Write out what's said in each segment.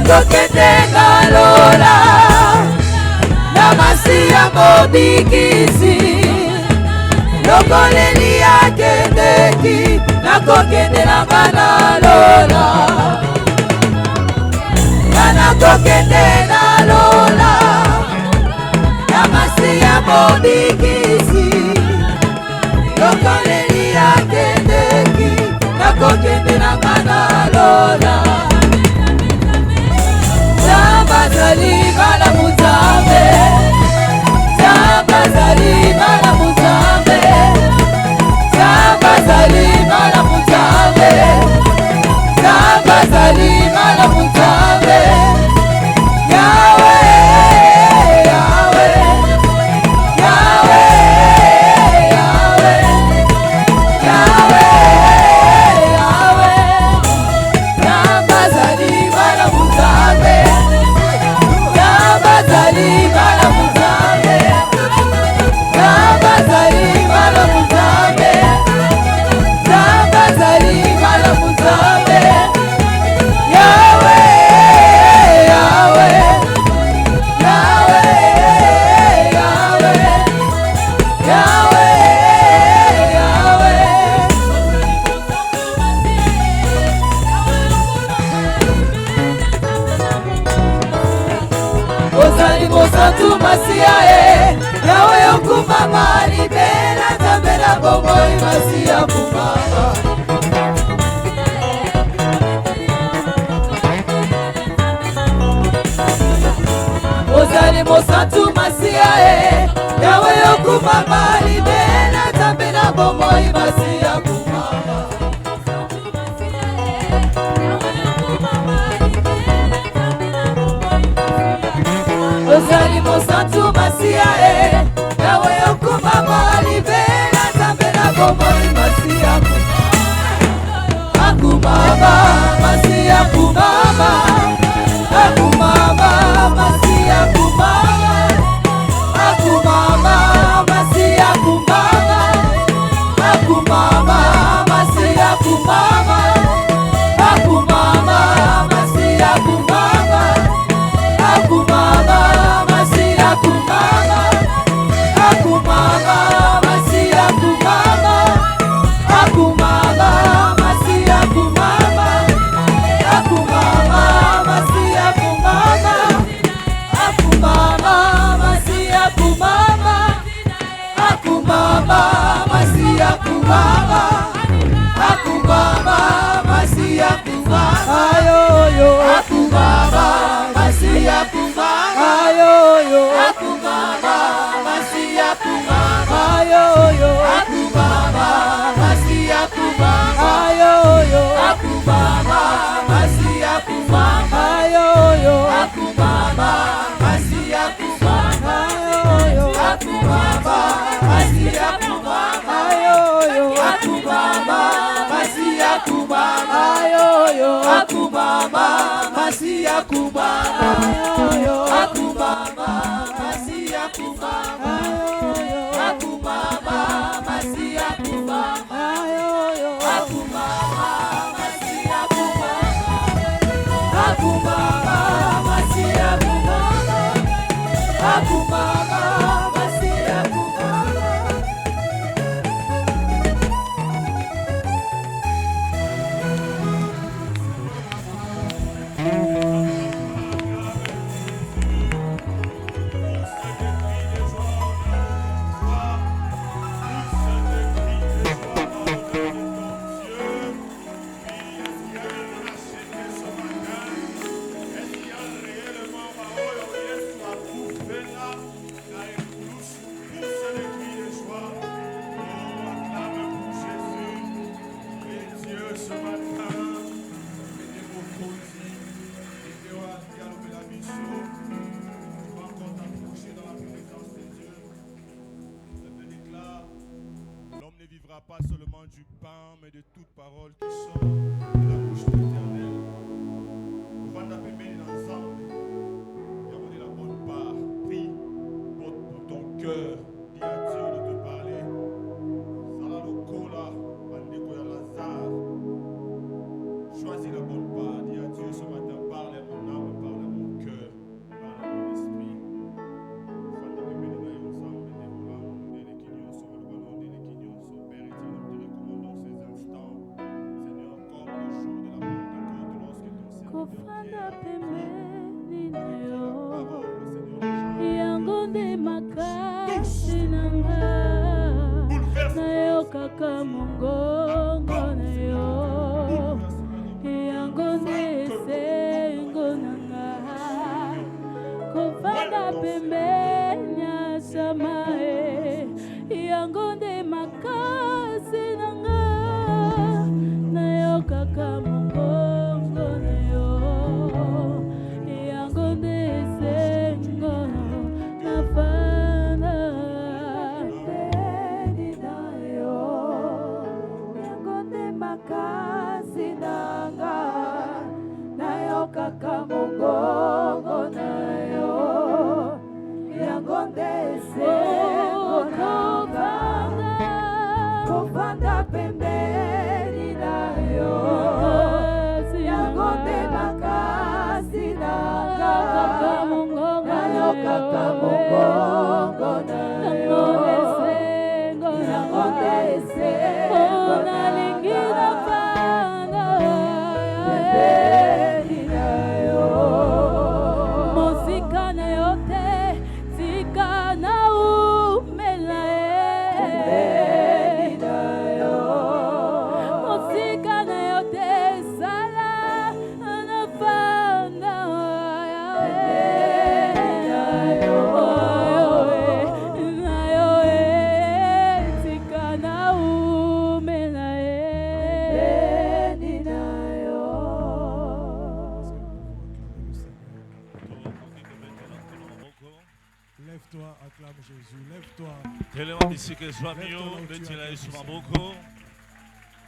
nakoketenga lola na masiya mobikisi lokoleli akendeki nakokendelanga na lola nakokende na lola na masiya mobikisi lokoleli akendeki nakokendelanga na lola Zambazali bala muzambe Zambazali bala muzambe Zambazali bala muzambe Zambazali bala muzambe Yahweh Yahweh Yahweh Yahweh Yahweh Yahweh Zambazali bala muzambe Zambazali bala muzambe Zambazali bala muzambe Zambazali bala muzambe Yahweh Yahweh Yahweh Yahweh Yahweh Yahweh Ozali mosantu masiya Yahweh okumama libela tambela bomoi masiya kumama Ozali mosantu masiya Yahweh okumama libela tambela bomoi masiya kumama Ozali mosantu masiya Yahweh okumama libela tambela bomoi masiya kumama masiya kumama Akumama masiya kumama Akumama masiya kumama Akumama masiya kumama Akumama masiya kumama Akumama masiya kumama Akumama masiya kumama Akumama masiya kumama Akumama masiya kumama Akumama masiya kumama Akumama masiya kumama Akumama masiya kumama ayoyo Akumama masiya kumama ayoyo Akumama masiya kumama ayoyo Akumama masiya kumama ayoyo Akumama masiya kumama ayoyo Akumama masiya kumama ayoyo Akumama masiya kumama ayoyo Akumama masiya kumama ayoyo Akumama masiya kumama ayoyo Akumama masiya kumama ayoyo Akumama masiya kumama ayoyo Akumama masiya kumama Akumama masiya kumama Akumama masiya kumama Pas seulement du pain, mais de toute parole qui sort de la bouche de l'Éternel. Nous allons appeler ensemble. Et on est la bonne part. Prie pour ton cœur. Dis à Dieu de te parler. Salalokola, Bandekoya Lazare. Choisis la bonne part. Dis à Dieu ce matin, parle à mon âme. pembeni na yo yango nde makasi nanga nayokaka mongongo na yo yango nde esengo nanga kovanda pembeni ya samae yango nde makasi nanga nayokaka mongongo na yo yango nde esengo nafanda pembeni na yo yango nde makasi nanga nayokaka mongongo na yo yango nde esengo nafanda kovanda pembeni na yo yango nde makasi nanga nayokaka mongongo na yo yango nde esengo nalingi nafanda pembeni na yo mosika na yo te tika na umela pembeni na yo mosika na yo te sala nafanda pembeni na yo tika na umela pembeni na yo. Lève-toi, acclame Jésus. Lève-toi, Telema bisike zwamio betela Yesu maboko.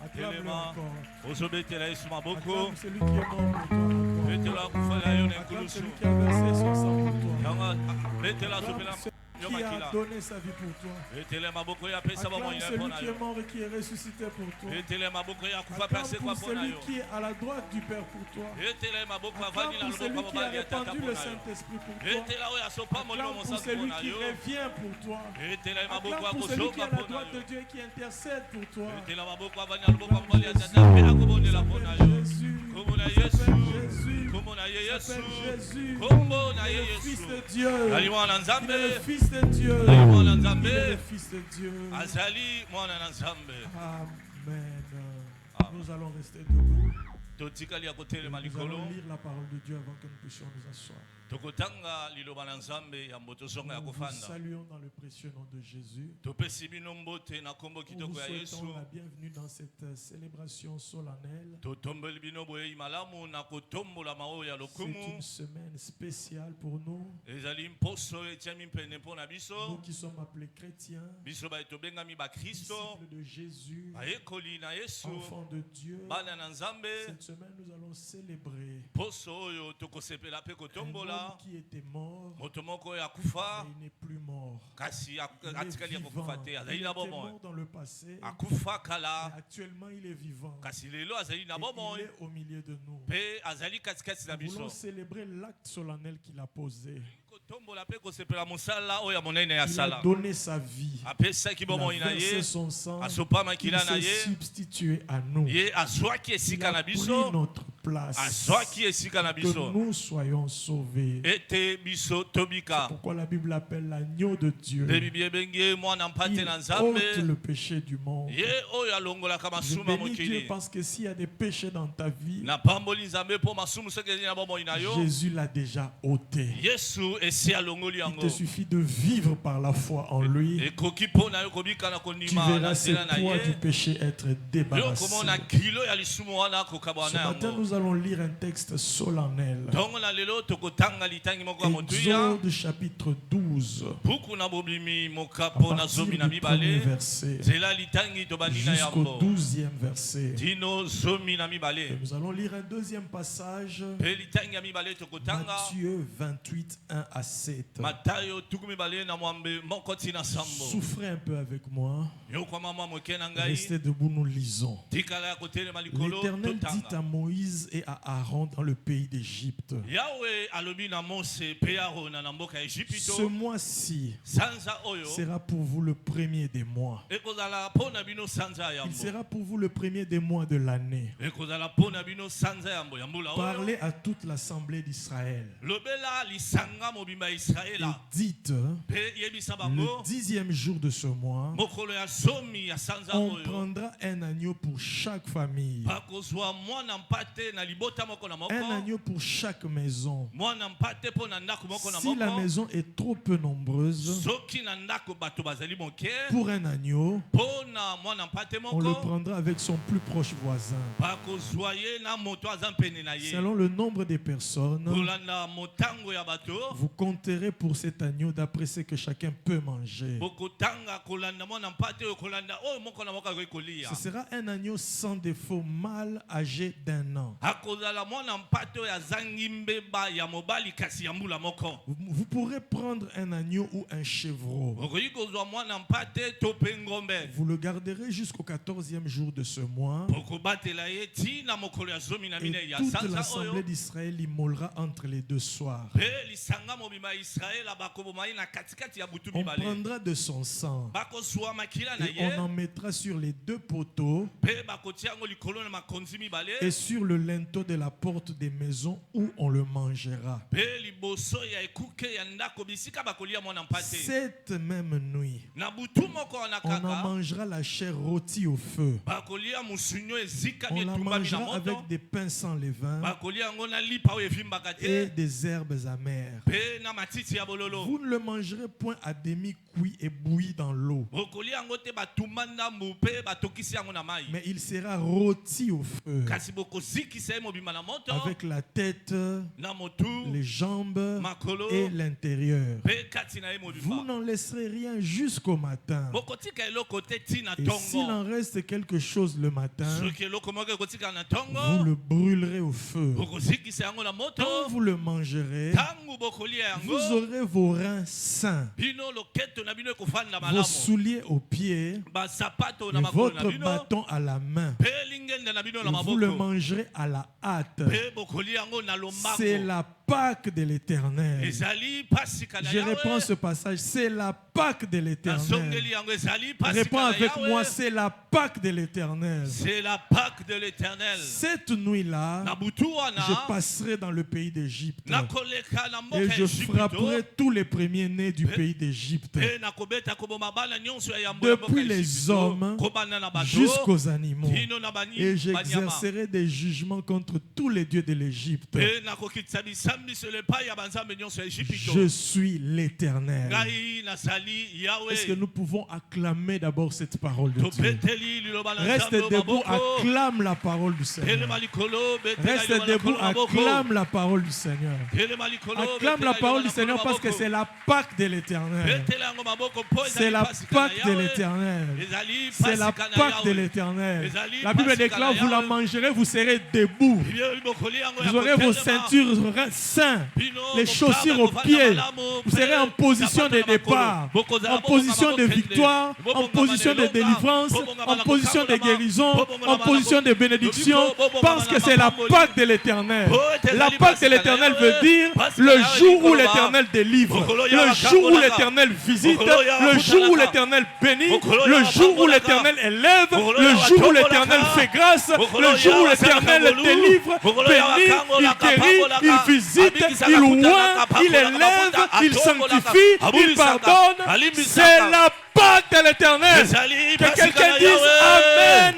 acclame-le Telema encore. ozo betela Yesu maboko. Acclame celui qui est mort pour toi. Betela kufala yo na Acclame nkulusu. celui qui a versé son sang pour toi. Yanga betela zopela Acclame yo celui qui a makila. donné sa vie pour toi. Betela maboko ya pesa ba Acclame moyina celui pona qui yo. est mort et qui est ressuscité pour toi. Betela maboko ya kufa Acclame pase pour kwa pona celui yo. qui est à la droite du Père pour toi. Betela maboko Acclame avani na pour celui loboko qui a mabali ya tata répandu le pona yo. Saint-Esprit pour toi. Betela oya sopa molimo Acclame pour mosantu celui pona qui yo. revient pour toi. Betela maboko Acclame ya pour celui qui est kosoka à la pona droite de yo. Dieu et qui intercède pour toi. Betela maboko avani na loboko mabali ya tata pe akobondela pona yo. Jésus. Kombo na S'appelle Yesu. Jésus. Kombo na ye Yesu. S'appelle Jésus. Kombo na Il ye est le Fils Yesu. de Dieu. Ali mwana Il est le nzambe. Fils de Dieu. Ali mwana Il est nzambe. le Fils de Dieu. Azali mwana na nzambe. Amen. Amen. Nous allons rester debout. Totikali ya Nous kotelema likolo. allons lire la parole de Dieu avant que nous puissions nous asseoir. Tokotanga liloba na nzambe ya mboto zonga ya Nous vous kofanda. saluons dans le précieux nom de Jésus. Topesi bino mbote na kombo Nous vous kitoko ya Yesu. souhaitons la bienvenue dans cette célébration solennelle. Totombeli bino boye malamu na kotombola mao ya C'est lokumu. une semaine spéciale pour nous. Ezali mposo etiami mpene mpona Nous biso. qui sommes appelés chrétiens, Biso ba etobengami ba Kristo. disciples de Jésus, Ayekoli na Yesu. enfants de Dieu. Bana na nzambe. Cette semaine, nous allons célébrer Poso oyo tokosepela pe un kotombola. homme qui était mort, Moto moko ya kufa. mais il n'est plus mort. Kasi Il est atikali ya vivant. kokufa te. Il Azali était na bomoi. mort dans le passé, Akufa mais kala. actuellement il est vivant. Kasi lelo azali na Et bomoi. il est au milieu de nous. Pe azali katikati na Nous voulons biso. célébrer l'acte solennel qu'il a posé. Kotombola pe kosepela mosala oyo ya monene ya Il a sala. donné sa vie. Apesaki Il a bomoi na versé ye. son sang. Asopama Il kila na s'est ye. substitué à nous. Ye azwaki Il esika na a pris biso. notre place. Azwaki esika na Que biso. nous soyons sauvés. Ete biso tobika. Pourquoi la Bible l'appelle l'agneau de Dieu. Nde bibi ebenge mwana mpate Il na ôte nzambe. le péché du monde. Ye oyo alongolaka Je masumu ya bénis Dieu mokili. parce que s'il y a des péchés dans ta vie, Na pamboli nzambe mpo masumu soki ezali na bomoi na yo. Jésus l'a déjà ôté. Yesu esi alongoli Il yango. te suffit de vivre par la foi en lui. Ekoki mpo na yo kobika na Tu kondima na verras ce nzela na poids du ye. péché être Yo débarrassé. komona kilo ya lisumu wana kokabwa Ce na matin, yango. nous allons lire un texte solennel. Ntongo na lelo tokotanga litangi moko ya motuya. Exode chapitre 12, Buku na bobimi à mokapo na partir zomi na du premier mibale. verset Zela litangi tobandi na jusqu'au yango. 12e verset. Dino zomi na Et mibale. nous allons lire un deuxième passage, Pe litangi ya mibale tokotanga. Matthieu 28, 1 à 7. Matayo tuku mibale na mwambe moko tina sambo. Souffrez un peu avec moi. Yo kwa mama moke na ngai. Restez debout, nous lisons. Tikala ya kotelema likolo L'Éternel dit totanga. à Moïse Moïse et à Aaron dans le pays d'Égypte. Yahweh alobi na Mose pe Aaron na mboka Egypte. Ce mois-ci Sanza oyo sera pour vous le premier des mois. ekozala pona bino sanza ya Il mbo. sera pour vous le premier des mois de l'année. Ekozala pona bino sanza ya mbo ya mbula oyo. Parlez à toute l'assemblée d'Israël. Lobela lisanga mobimba Et Israela. dites, Pe yebisa le bango 10e jour de ce mois, mokolo ya zomi ya sanza on oyo. prendra un agneau pour chaque famille. Bakozwa mwana mpate na libota moko na moko. Un agneau pour chaque maison. Mwana mpate pona ndako moko na Si la moko. maison est trop peu nombreuse, Soki na ndako bato bazali moke. pour un agneau, Pona mwana mpate on le moko. prendra avec son plus proche voisin. Bakozwa ye na moto aza mpene na ye. Selon le nombre de personnes, Kolanda motango ya bato. vous compterez pour cet agneau d'après ce que chacun peut manger. Bokotanga kolanda mwana mpate oyo kolanda oyo moko na moko akoki kolia. Ce sera un agneau sans défaut, mâle âgé d'1 an. Akozala mwana mpate oyo azangi mbeba ya mobali kasi ya mbula moko. Vous pourrez prendre un agneau ou un chevreau. Okoki kozwa mwana mpate to pe ngombe. Vous le garderez jusqu'au 14e jour de ce mois. Bokobatela ye tina mokolo ya zomi na mine Et ya toute sanza l'assemblée oyo. d'Israël immolera entre les deux soirs. Pe lisanga mobima Israela bakoboma ye na katikati ya butu On mibale. prendra de son sang Bakozwa makila na et on ye. en mettra sur les deux poteaux Pe bakotia yango likolo na makonzi mibale. et sur le linteau de la porte des maisons où on le mangera. Pe liboso ya ekuke ya ndako bisika bakolia mwana mpate. Cette même nuit, Na butu moko na on en kaka. mangera la chair rôtie au feu. Bakolia musunyo ezika On la bietumba mina mangera avec moto. des pains sans levain Bakolia yango na lipa oyo evimbaka et te. des herbes amères. Pe na matiti ya bololo. Vous ne le mangerez point à demi cuit et bouilli dans l'eau, Bokolia yango te batumba ndambu pe batokisi yango na mai. mais il sera rôti au feu Kasi bokozikisa ye mobimba na moto. avec la tête, Na motu. les jambes Makolo. et l'intérieur. Pe kati na ye Vous mobimba. n'en laisserez rien jusqu'au matin. Bokotika eloko te tina Et s'il tongo. en reste quelque chose le matin, Soki eloko moko ekotika na vous tongo. le brûlerez au feu. Bokozikisa yango na moto. Quand vous le mangerez, Tangu bokolia vous yango. aurez vos reins sains, Bino loketo na bino ekofanda vos malamu. souliers aux pieds Basapato na et makolo na votre bino. bâton à la main. Pe lingenda na bino na Et vous le maboko. mangerez à la hâte. Pe bokolia yango na C'est lombango. la Pâque de l'Éternel. Ezali pasika na Je reprends Yahweh. ce passage. C'est la Pâque de l'Éternel. Nasongeli yango ezali pasika Réponds na avec Yahweh. moi, c'est la Pâque de l'Éternel. C'est la Pâque de l'Éternel. Cette nuit-là, Na butu je wana. passerai dans le pays d'Égypte Nakoleka na mboka et ya je Ejipito. frapperai tous les premiers-nés du pays d'Égypte, Pe nakobeta koboma bana nyonso ya yambo ya mboka depuis ya les Ejipito. hommes Kobanda na bato. jusqu'aux animaux. Tino na bani- Et banyama. j'exercerai des jugements contre tous les dieux de l'Égypte. Pe nakokitisa bisambi sur le pas ya banzambe nyonso ya Ejipito. Je suis l'Éternel. Ngai nasali Yahweh. Est-ce que nous pouvons acclamer d'abord cette parole de Dieu? Topeteli liloba na Reste nzambe debout, maboko. acclame la parole du Seigneur. Telema likolo, betela Reste liloba na debout, kolo maboko. acclame la parole du Seigneur. Telema likolo, Acclame betela la parole liloba du na Seigneur kolo parce que maboko. c'est la Pâque de l'Éternel. Betela yango maboko po C'est ezali la pasika na Pâque de Yahweh. l'Éternel. Ezali C'est la pasika na Pâque de Yahweh. l'Éternel. Ezali La Bible pasika déclare, na vous la Yahweh. mangerez, vous serez debout. Biblia bokoli yango ya Vous aurez vos kotelema. ceintures saints, Bino les bokaba chaussures aux kofanda pieds. malamu. Vous serez en position de départ, en position de victoire, en position de délivrance, en position de guérison, en position de bénédiction, parce que c'est la Pâque de l'Éternel. La Pâque de l'Éternel veut dire le jour où l'Éternel délivre, le jour où l'Éternel visite, le jour où l'Éternel bénit, le jour où l'Éternel élève, le jour où l'Éternel fait grâce, le jour où l'Éternel délivre, bénit, il guérit, il visite, il oint, il élève, il sanctifie, il pardonne. C'est la Pâque de l'Éternel. Que quelqu'un dise Amen.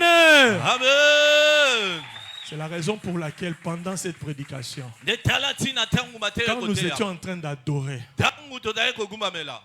Amen. C'est la raison pour laquelle pendant cette prédication, Netala tina tangu mateo quand nous kotea. étions en train d'adorer, Tangu todai kogumamela.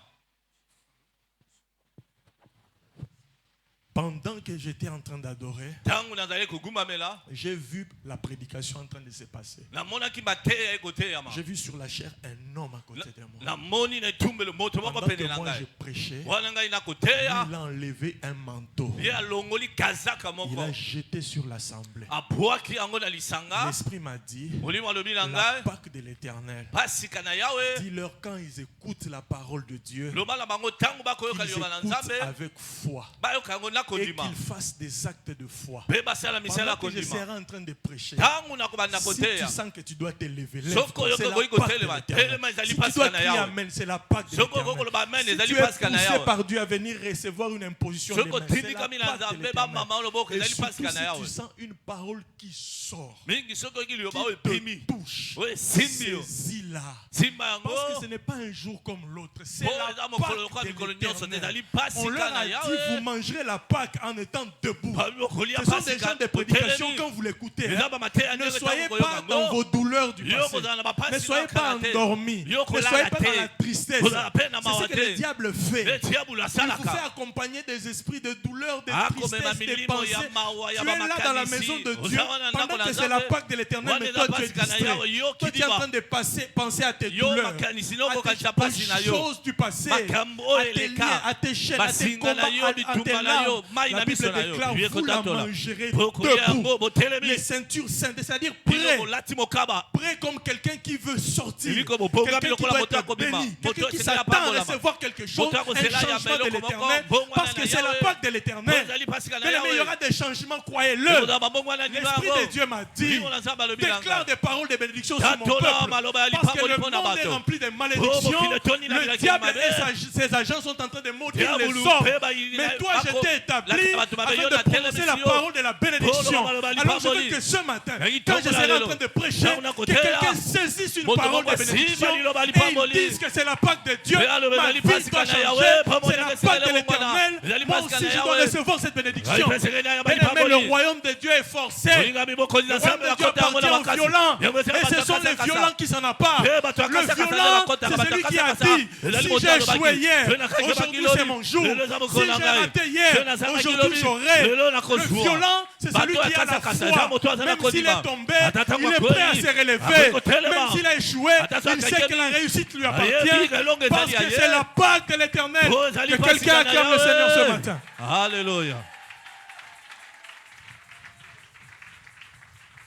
pendant que j'étais en train d'adorer, Tangu nazali kogumamela. j'ai vu la prédication en train de se passer. Namonaki mateya ekoteya ma. J'ai vu sur la chair un homme à côté de moi. Namoni na tumbelo moto moko Pendant pene que na moi je ngai. prêchais, Wana ngai na koteya. il a enlevé un manteau. Ye alongoli kazaka Il moko. a jeté sur l'assemblée. Abwaki yango na lisanga. L'Esprit m'a dit, Molimo alobi na la ngai. Pâque de l'Éternel. Pasika na Yahweh. Dis-leur quand ils écoutent la parole de Dieu, Loba na bango tangu bakoyoka qu'ils liloba na écoutent nzambe. avec foi. Bayoka yango na et qu'ils fassent des actes de foi. Pe basala misala Pendant que je kondima. serai en train de prêcher, Tangu na kobanda si tu koteya. sens que tu dois te lever, Soko lève-toi. yoko C'est la goiko Pâque de telema. l'Éternel. Telema ezali Si tu paska dois na crier yawe. amen, c'est la Pâque de Soko goko l'Éternel. loba amen Si ezali tu es paska na poussé yawe. par Dieu à venir recevoir une imposition de Soko main, c'est tindi la kami na Pâque de nzambe ba l'Éternel. mama loboko Et ezali surtout paska na si yawe. tu sens une parole qui sort, Mingi soko ki liyoba qui oyo primi. te touche, Oui, simbi yo. saisis-la. Simba yango. Parce que ce n'est pas un jour comme l'autre, c'est Bon, la eza mokolo lokola Pâque de mikolo nyonso l'Éternel. ezali pasika On leur na a dit, yawe. vous mangerez la Pâque en étant debout. Bakolia Ce sont des pasika gens de prédication otelemi. quand vous l'écoutez. Eza hein. ba mateya Ne ndenge soyez tango pas koyoka dans yango. vos douleurs du Yo passé. kozala na bapasi Ne soyez pas na kala te. endormis. Yo Ne kolala soyez pas te. dans la tristesse. Kozala pe na C'est ce mawa que te. le diable fait. Le diable Il vous asalaka. fait accompagner des esprits de douleur, de Akomema tristesse, des milimo pensées. ya mawa ya Tu es là dans la bamakanisi. maison de Dieu Ozawa na ndako pendant na que c'est la Nzambe. Pâque de l'Éternel, mais Wana toi eza tu es pasika na distrait. yawe. Yo Toi tu es en kidiba. train de penser à tes Yo douleurs, makanisi à noko tes kanisa pasi na yo. choses du passé, Makambo à oyo tes eleka. liens, à tes chaînes, à tes Basinga na combats, yo, à bitumba tes na yo, larmes. mai na La Bible miso na yo. déclare, Biye vous la kotatola. mangerez Pokolia yango, debout. botelemi. Les ceintures saintes, c'est-à-dire Bino prêt. bolati mokaba. Prêt comme quelqu'un qui veut sortir, Iliko boponga quelqu'un qui bilokola doit moto être akobima. béni, Moto quelqu'un qui esengela s'attend à pambolama. recevoir quelque chose, Moto un akozela ya changement de beloko l'Éternel, moko, bongo parce na que c'est la yawe. Pâque de l'Éternel. Ezali pasika na Bien aimé, il y yawe. aura des changements, croyez-le. Oza babongo na ndima L'Esprit yango. de Dieu m'a dit, Bino na nzambe alobi na déclare ngai. des paroles de bénédiction sur mon Tatola peuple. maloba ya Parce que lipamboli le mpo na monde est bato. rempli de Oh, malédictions. bokile toni na Le bilaki diable mabe. et ses agents sont en train de maudire les Diabolo, sorts. pe ba yini Mais na- toi, je ako- t'ai établi la- bato mabe afin yo de na prononcer la télévision. parole de la bénédiction. Oh, maloba Alors je veux lipamboli. que ce matin, Yangi quand je tombola serai en lelo. train de prêcher, Na una que koteya. quelqu'un saisisse une Moto parole de moko bénédiction simba liloba et lipamboli. ils disent que c'est la Pâque de Dieu. Pe alobe Ma ezali vie pasika va na changer. yawe, pamo C'est la nyonso Pâque de ezali l'Éternel. bomwana. Ezali Moi pasika aussi, na je dois yawe. recevoir cette bénédiction. Ezali pasika na yawe, Bien aimé, le lipamboli. royaume de Dieu est forcé. Olinga mibokozi na Le royaume nzambe de Dieu bakota yango na appartient aux makasi. violents. Yango ezali Et ce bato sont les akasakasa. violents qui s'en emparent. Eh, bato Le akasakasa violent, bakota, c'est bato celui qui a akasakasa. dit, Ezali si moto j'ai alobaki. échoué hier, Lelo nakaki aujourd'hui lobi. c'est mon jour. Lelo eza Si mokolo na j'ai ngai. raté Lelo hier, nazangaki aujourd'hui lobi. j'aurai. Lelo Le nakozwa. violent, c'est celui Bato qui a la akasakasa, eza moto foi. aza na Même s'il kondima. est tombé, Atata il est makweli. prêt à se relever. Akoki kotelema. Même s'il a échoué, Atata il sait akakemi. que la réussite lui Aye, appartient. biga longue Parce ezali que aye. c'est la Pâque de l'Éternel. Oh, ezali Que pasika quelqu'un na acclame le yawe. Seigneur ce matin. Alléluia.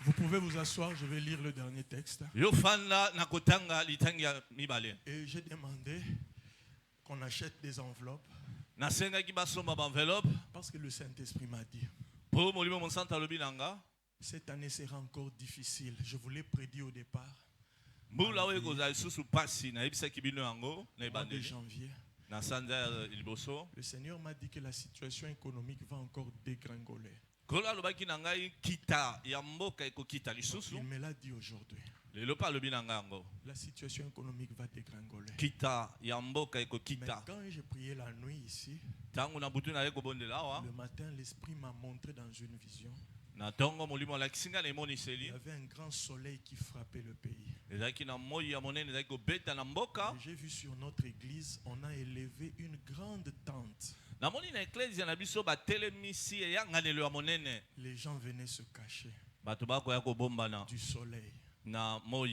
Vous pouvez vous asseoir, je vais lire le dernier texte. Yo fanda na kotanga litangi ya mibale. Et j'ai demandé qu'on achète des enveloppes Nasengaki basomba ba enveloppe parce que le Saint-Esprit m'a dit, po molimo monsanta lobi nanga. cette année sera encore difficile. Je vous l'ai prédit au départ, Mbula oyo ekozala lisusu pasi nayebisaki bino yango na au mois de ebandeli. janvier. Na sanza ya liboso. Le Seigneur m'a dit que la situation économique va encore dégringoler. Kolo alobaki na ngai kita ya mboka ekokita lisusu. Il me l'a dit aujourd'hui. Lelo pa alobi na ngai yango. La situation économique va dégringoler. Kita ya mboka Mais ekokita. quand j'ai prié la nuit ici, Tango na butu na ye kobondela awa. le matin, l'Esprit m'a montré dans une vision. Na tongo molimo alakisi ngai na Il y emoniseli. avait un grand soleil qui frappait le pays. Ezalaki na moi ya monene ezalaki kobeta na mboka. Et j'ai vu sur notre église, on a élevé une grande tente. Namoni na eklezia na biso batelemisi eyanganelo ya monene. Les gens venaient se cacher Bato bakoya kobombana du soleil. na moi.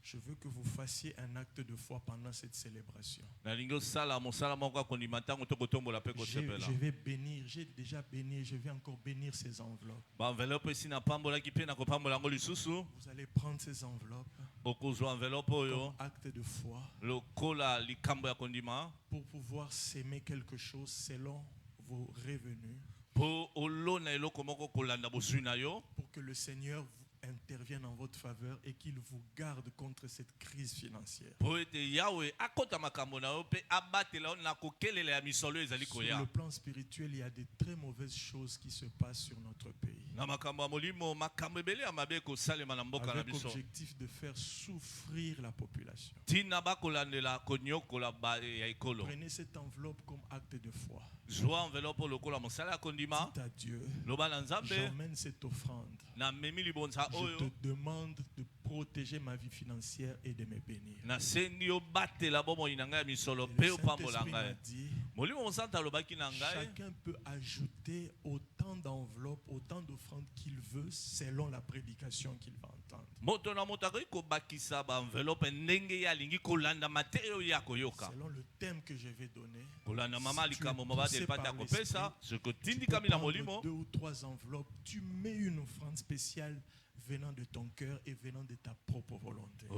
Je veux que vous fassiez un acte de foi pendant cette célébration. Nalingi osala mosala moko akondima ntango tokotombola mpe kosepela. Je vais bénir, j'ai déjà béni, je vais encore bénir ces enveloppes. Baenveloppe esi napambolaki mpe nakopambola yango lisusu. Vous allez prendre ces enveloppes Okozwa enveloppe oyo comme acte de foi lokola likambo ya kondima pour pouvoir s'aimer quelque chose selon vos revenus, mpo olona eloko moko kolanda bozwi na yo pour que le Seigneur intervienne en votre faveur et qu'il vous garde contre cette crise financière. mpo ete yawe akota makambo na yo mpe abatela yo na kokelela ya misolo ezali Sur koya. le plan spirituel, il y a de très mauvaises choses qui se passent sur notre pays, Na makambo ya molimo makambo ebele ya mabe ekosalema na mboka na avec biso objectif de faire souffrir la population. ntina bakolandela konyokola ya ekolo. Prenez cette enveloppe comme acte de foi. Zwa enveloppe oyo lokola mosala ya kondima Dites à Dieu, loba na nzambe j'emmène cette offrande. na memi libonza Je oyo te demande de protéger ma vie financière et de me bénir. nasengi obatela bomoi na ngai ya misolo Et mpe le opambola Saint-Esprit m'a ngai. dit, Molimo mosanta alobaki na ngai chacun peut ajouter autant d'enveloppes, autant d'offrandes qu'il veut selon la prédication qu'il va entendre. moto na moto akoki kobakisa baenveloppe ndenge ye alingi kolanda mateya oyo ya koyoka Selon le thème que je vais donner, kolanda mama si tu es likambo poussé mabate par epata l'esprit, kopesa soki tu peux otindikami na prendre molimo 2 ou 3 enveloppes, tu mets une offrande spéciale venant de ton cœur et venant de ta propre volonté. Nous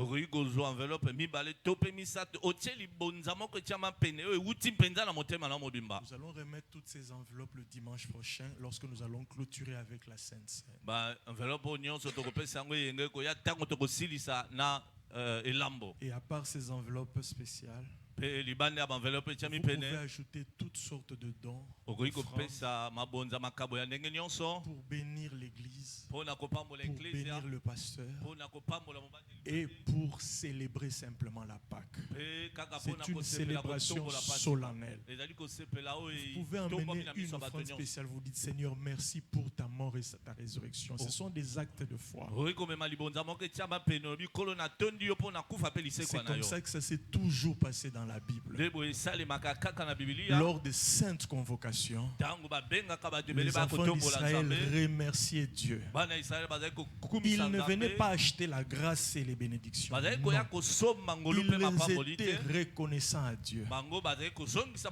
allons remettre toutes ces enveloppes le dimanche prochain lorsque nous allons clôturer avec la Sainte Seine. Et à part ces enveloppes spéciales, vous pouvez ajouter toutes sortes de dons pour bénir l'église, pour bénir le pasteur et pour célébrer simplement la Pâque. C'est une célébration solennelle. Vous pouvez emmener une offrande spéciale. Vous dites Seigneur, merci pour ta mort et ta résurrection. Ce sont des actes de foi. C'est comme ça que ça s'est toujours passé dans la Bible. Lors des saintes convocations, les enfants d'Israël remerciaient Dieu. Ils ne venaient pas acheter la grâce et les bénédictions. Non. Ils étaient reconnaissants à Dieu.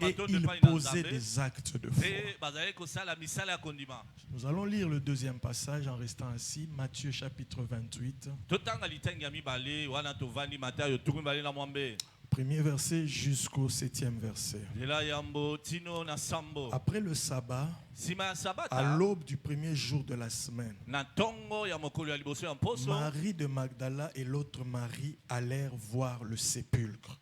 Et ils posaient des actes de foi. Nous allons lire le deuxième passage en restant assis, Matthieu chapitre 28. Premier verset jusqu'au 7e verset. Après le sabbat, à l'aube du premier jour de la semaine, Marie de Magdala et l'autre Marie allèrent voir le sépulcre.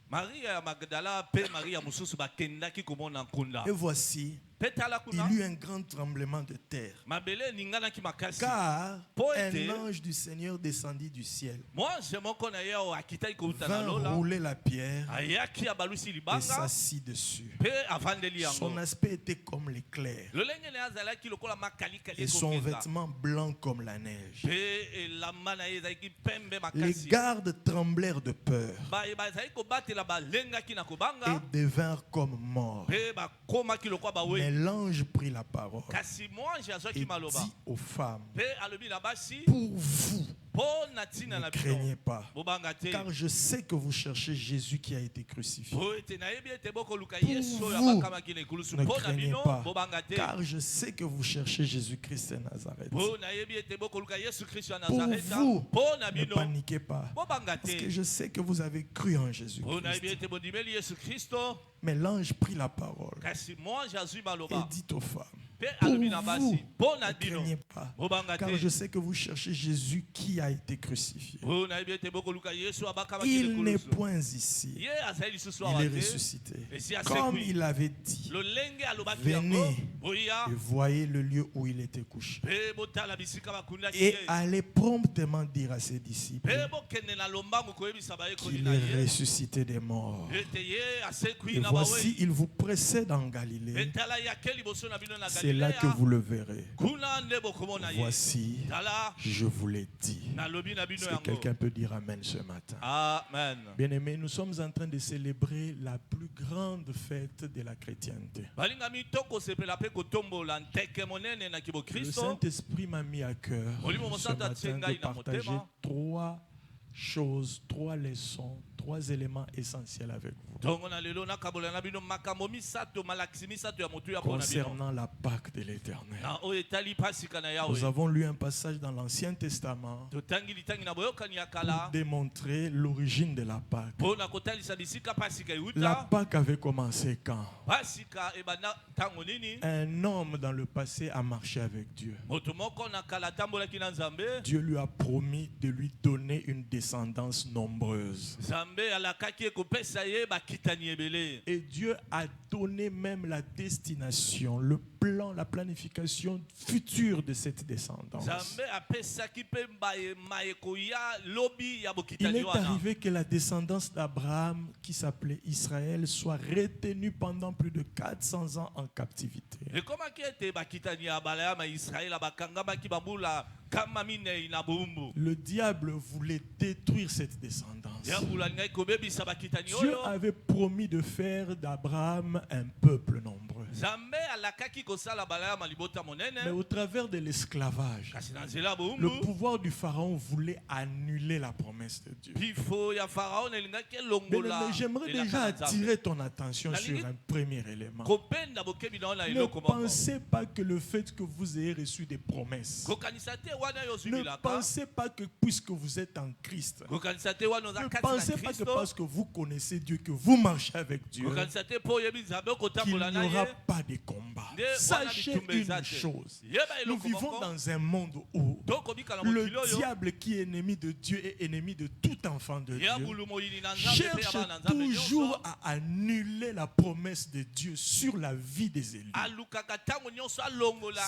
Et voici, il y eut un grand tremblement de terre, car un ange du Seigneur descendit du ciel, vint rouler la pierre et s'assit dessus. Son aspect était comme l'éclair et son vêtement blanc comme la neige. Les gardes tremblèrent de peur et devinrent comme morts. Mais l'ange prit la parole et dit aux femmes, pour vous, ne craignez pas, car je sais que vous cherchez Jésus qui a été crucifié. Pour vous, ne craignez pas, car je sais que vous cherchez Jésus-Christ de Nazareth. Pour vous, ne paniquez pas, parce que je sais que vous avez cru en Jésus-Christ. Mais l'ange prit la parole et dit aux femmes, pour vous, ne craignez pas, car je sais que vous cherchez Jésus qui a été crucifié. Il n'est point ici, il est ressuscité. Comme il avait dit, venez et voyez le lieu où il était couché. Et allez promptement dire à ses disciples qu'il est ressuscité des morts. Et voici, il vous précède en Galilée. C'est là que vous le verrez. Voici, je vous l'ai dit. Est-ce que quelqu'un peut dire Amen ce matin? Amen. Bien-aimés, nous sommes en train de célébrer la plus grande fête de la chrétienté. Le Saint-Esprit m'a mis à cœur ce matin de partager trois choses, trois leçons, trois éléments essentiels avec vous. Concernant la Pâque de l'Éternel. Nous avons lu un passage dans l'Ancien Testament pour démontrer l'origine de la Pâque. La Pâque avait commencé quand? Un homme dans le passé a marché avec Dieu. Dieu lui a promis de lui donner une descendance nombreuse. Et Dieu a donné même la destination, le plan, la planification future de cette descendance. Il est arrivé que la descendance d'Abraham, qui s'appelait Israël, soit retenue pendant plus de 400 ans en captivité. Le diable voulait détruire cette descendance. Dieu avait promis de faire d'Abraham un peuple nombreux. Mais au travers de l'esclavage, le pouvoir du pharaon voulait annuler la promesse de Dieu. Mais j'aimerais déjà attirer ton attention sur un premier élément. Ne pensez pas que le fait que vous ayez reçu des promesses, ne pensez pas que puisque vous êtes en Christ, ne pensez pas que parce que vous connaissez Dieu, que vous marchez avec Dieu, qu'il n'y aura pas de combat. Sachez une chose, nous vivons dans un monde où le diable qui est ennemi de Dieu est ennemi de tout enfant de Dieu, cherche toujours à annuler la promesse de Dieu sur la vie des élus.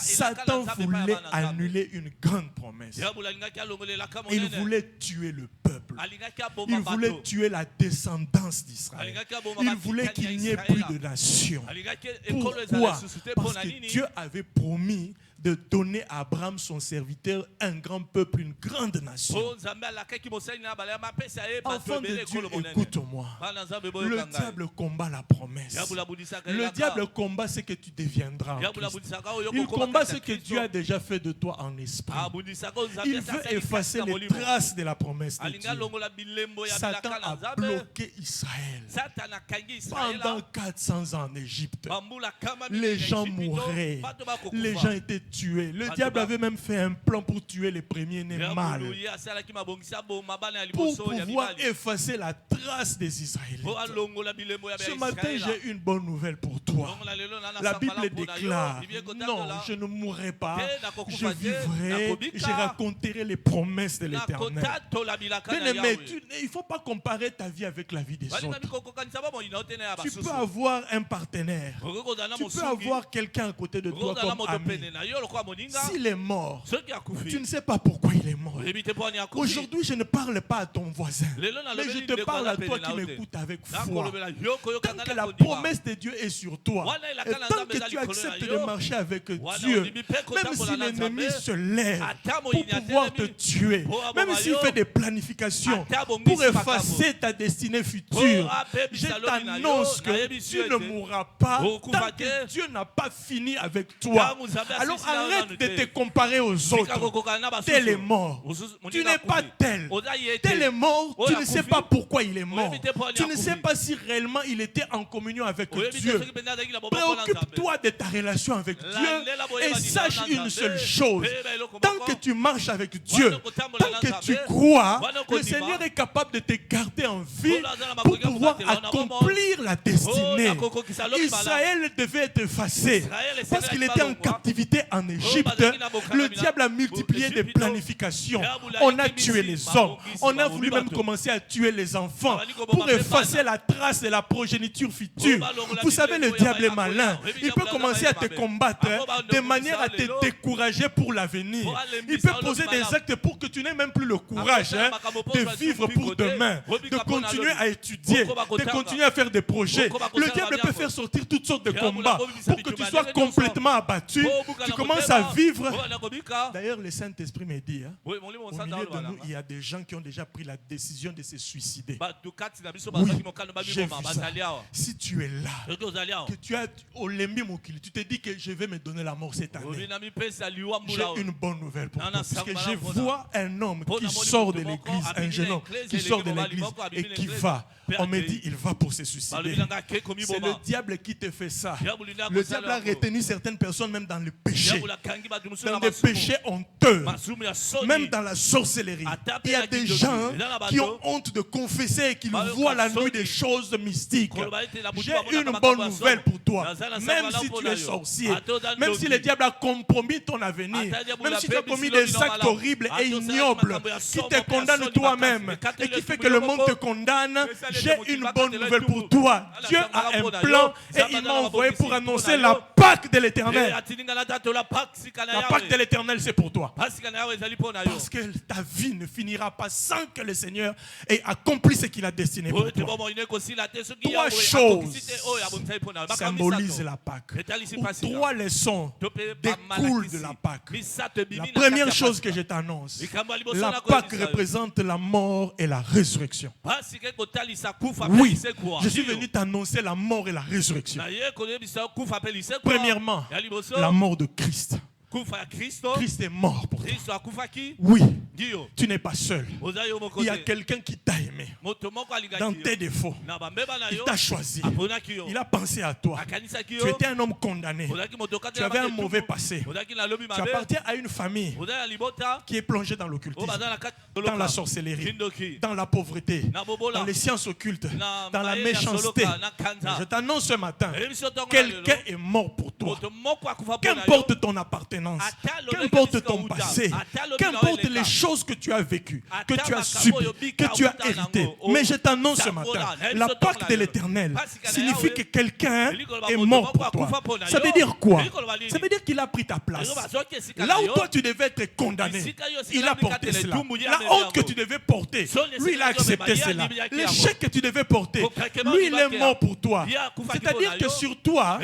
Satan voulait annuler une grande promesse. Il voulait tuer le peuple. Il voulait tuer la descendance d'Israël. Il voulait qu'il n'y ait plus de nation. Pourquoi? Parce que Dieu avait promis de donner à Abraham, son serviteur, un grand peuple, une grande nation. Enfant de Dieu, écoute-moi. Le diable combat la promesse. Le diable combat ce que tu deviendras en Christ. Il combat ce que Dieu a déjà fait de toi en esprit. Il veut effacer les traces de la promesse de Dieu. Satan a bloqué Israël pendant 400 ans en Égypte. Les gens mouraient. Les gens étaient tués. Le diable avait même fait un plan pour tuer les premiers-nés mâles, pour pouvoir effacer la trace des Israélites. Ce matin, j'ai une bonne nouvelle pour toi. La Bible déclare: non, je ne mourrai pas, je vivrai, je raconterai les promesses de l'Éternel. Bien-aimé, il ne faut pas comparer ta vie avec la vie des autres. Tu peux avoir un partenaire, tu peux avoir quelqu'un à côté de toi comme ami. S'il est mort, tu ne sais pas pourquoi il est mort. Aujourd'hui, je ne parle pas à ton voisin, mais je te parle à toi qui m'écoutes avec foi. Tant que la promesse de Dieu est sur toi, et tant que tu acceptes de marcher avec Dieu, même si l'ennemi se lève pour pouvoir te tuer, même s'il fait des planifications pour effacer ta destinée future, je t'annonce que tu ne mourras pas tant que Dieu n'a pas fini avec toi. Alors arrête de te comparer aux autres. Tel est mort. Tu n'es pas tel. Tel est mort. Tu ne sais pas pourquoi il est mort. Tu ne sais pas si réellement il était en communion avec Dieu. Préoccupe-toi de ta relation avec Dieu et sache une seule chose. Tant que tu marches avec Dieu, tant que tu crois, le Seigneur est capable de te garder en vie pour pouvoir accomplir la destinée. Israël devait être effacé parce qu'il était en captivité en Égypte. Le diable a multiplié des planifications. On a tué les hommes. On a voulu même commencer à tuer les enfants pour effacer la trace de la progéniture future. Vous savez, le diable est malin. Il peut commencer à te combattre de manière à te décourager pour l'avenir. Il peut poser des actes pour que tu n'aies même plus le courage de vivre pour demain, de continuer à étudier, de continuer à faire des projets. Le diable peut faire sortir toutes sortes de combats pour que tu sois complètement abattu. Tu commences à vivre. D'ailleurs, le Saint-Esprit me dit, au milieu de nous, il y a des gens qui ont déjà pris la décision de se suicider. Oui, j'ai vu ça. Si tu es là, que tu as au lembi mokili, tu te dis que je vais me donner la mort cette année, j'ai une bonne nouvelle pour toi. Parce que je vois un homme qui sort de l'église, un jeune homme qui sort de l'église et qui va. On me dit, il va pour se suicider. C'est le diable qui te fait ça. Le diable a retenu certaines personnes même dans le péché, dans des péchés honteux, même dans la sorcellerie. Il y a des gens qui ont honte de confesser et qui voient la nuit des choses mystiques. J'ai une bonne nouvelle pour toi. Même si tu es sorcier, même si le diable a compromis ton avenir, même si tu as commis des actes horribles et ignobles qui te condamnent toi-même et qui fait que le monde te condamne, j'ai une bonne nouvelle pour toi. Dieu a un plan et il m'a envoyé pour annoncer la Pâque de l'Éternel. La Pâque de l'Éternel, c'est pour toi. Parce que ta vie ne finira pas sans que le Seigneur ait accompli ce qu'il a destiné pour toi. Trois choses. C'est un symbolise la Pâque. Ou 3 leçons découlent de la Pâque. La première chose que je t'annonce, la Pâque représente la mort et la résurrection. Oui, je suis venu t'annoncer la mort et la résurrection. Premièrement, la mort de Christ. Christ est mort pour toi. Oui, tu n'es pas seul. Il y a quelqu'un qui t'a aimé. Dans tes défauts, il t'a choisi. Il a pensé à toi. Tu étais un homme condamné. Tu avais un mauvais passé. Tu appartiens à une famille qui est plongée dans l'occultisme, dans la sorcellerie, dans la pauvreté, dans les sciences occultes, dans la méchanceté. Je t'annonce ce matin, quelqu'un est mort pour toi. Qu'importe ton appartenance, qu'importe ton passé, qu'importe les choses que tu as vécues, que tu as subies, que tu as héritées. Mais je t'annonce ce matin, la Pâque de l'Éternel signifie que quelqu'un est mort pour toi. Ça veut dire quoi? Ça veut dire qu'il a pris ta place. Là où toi tu devais être condamné, il a porté cela. La honte que tu devais porter, lui il a accepté cela. L'échec que tu devais porter, lui il est mort pour toi. C'est-à-dire que sur toi,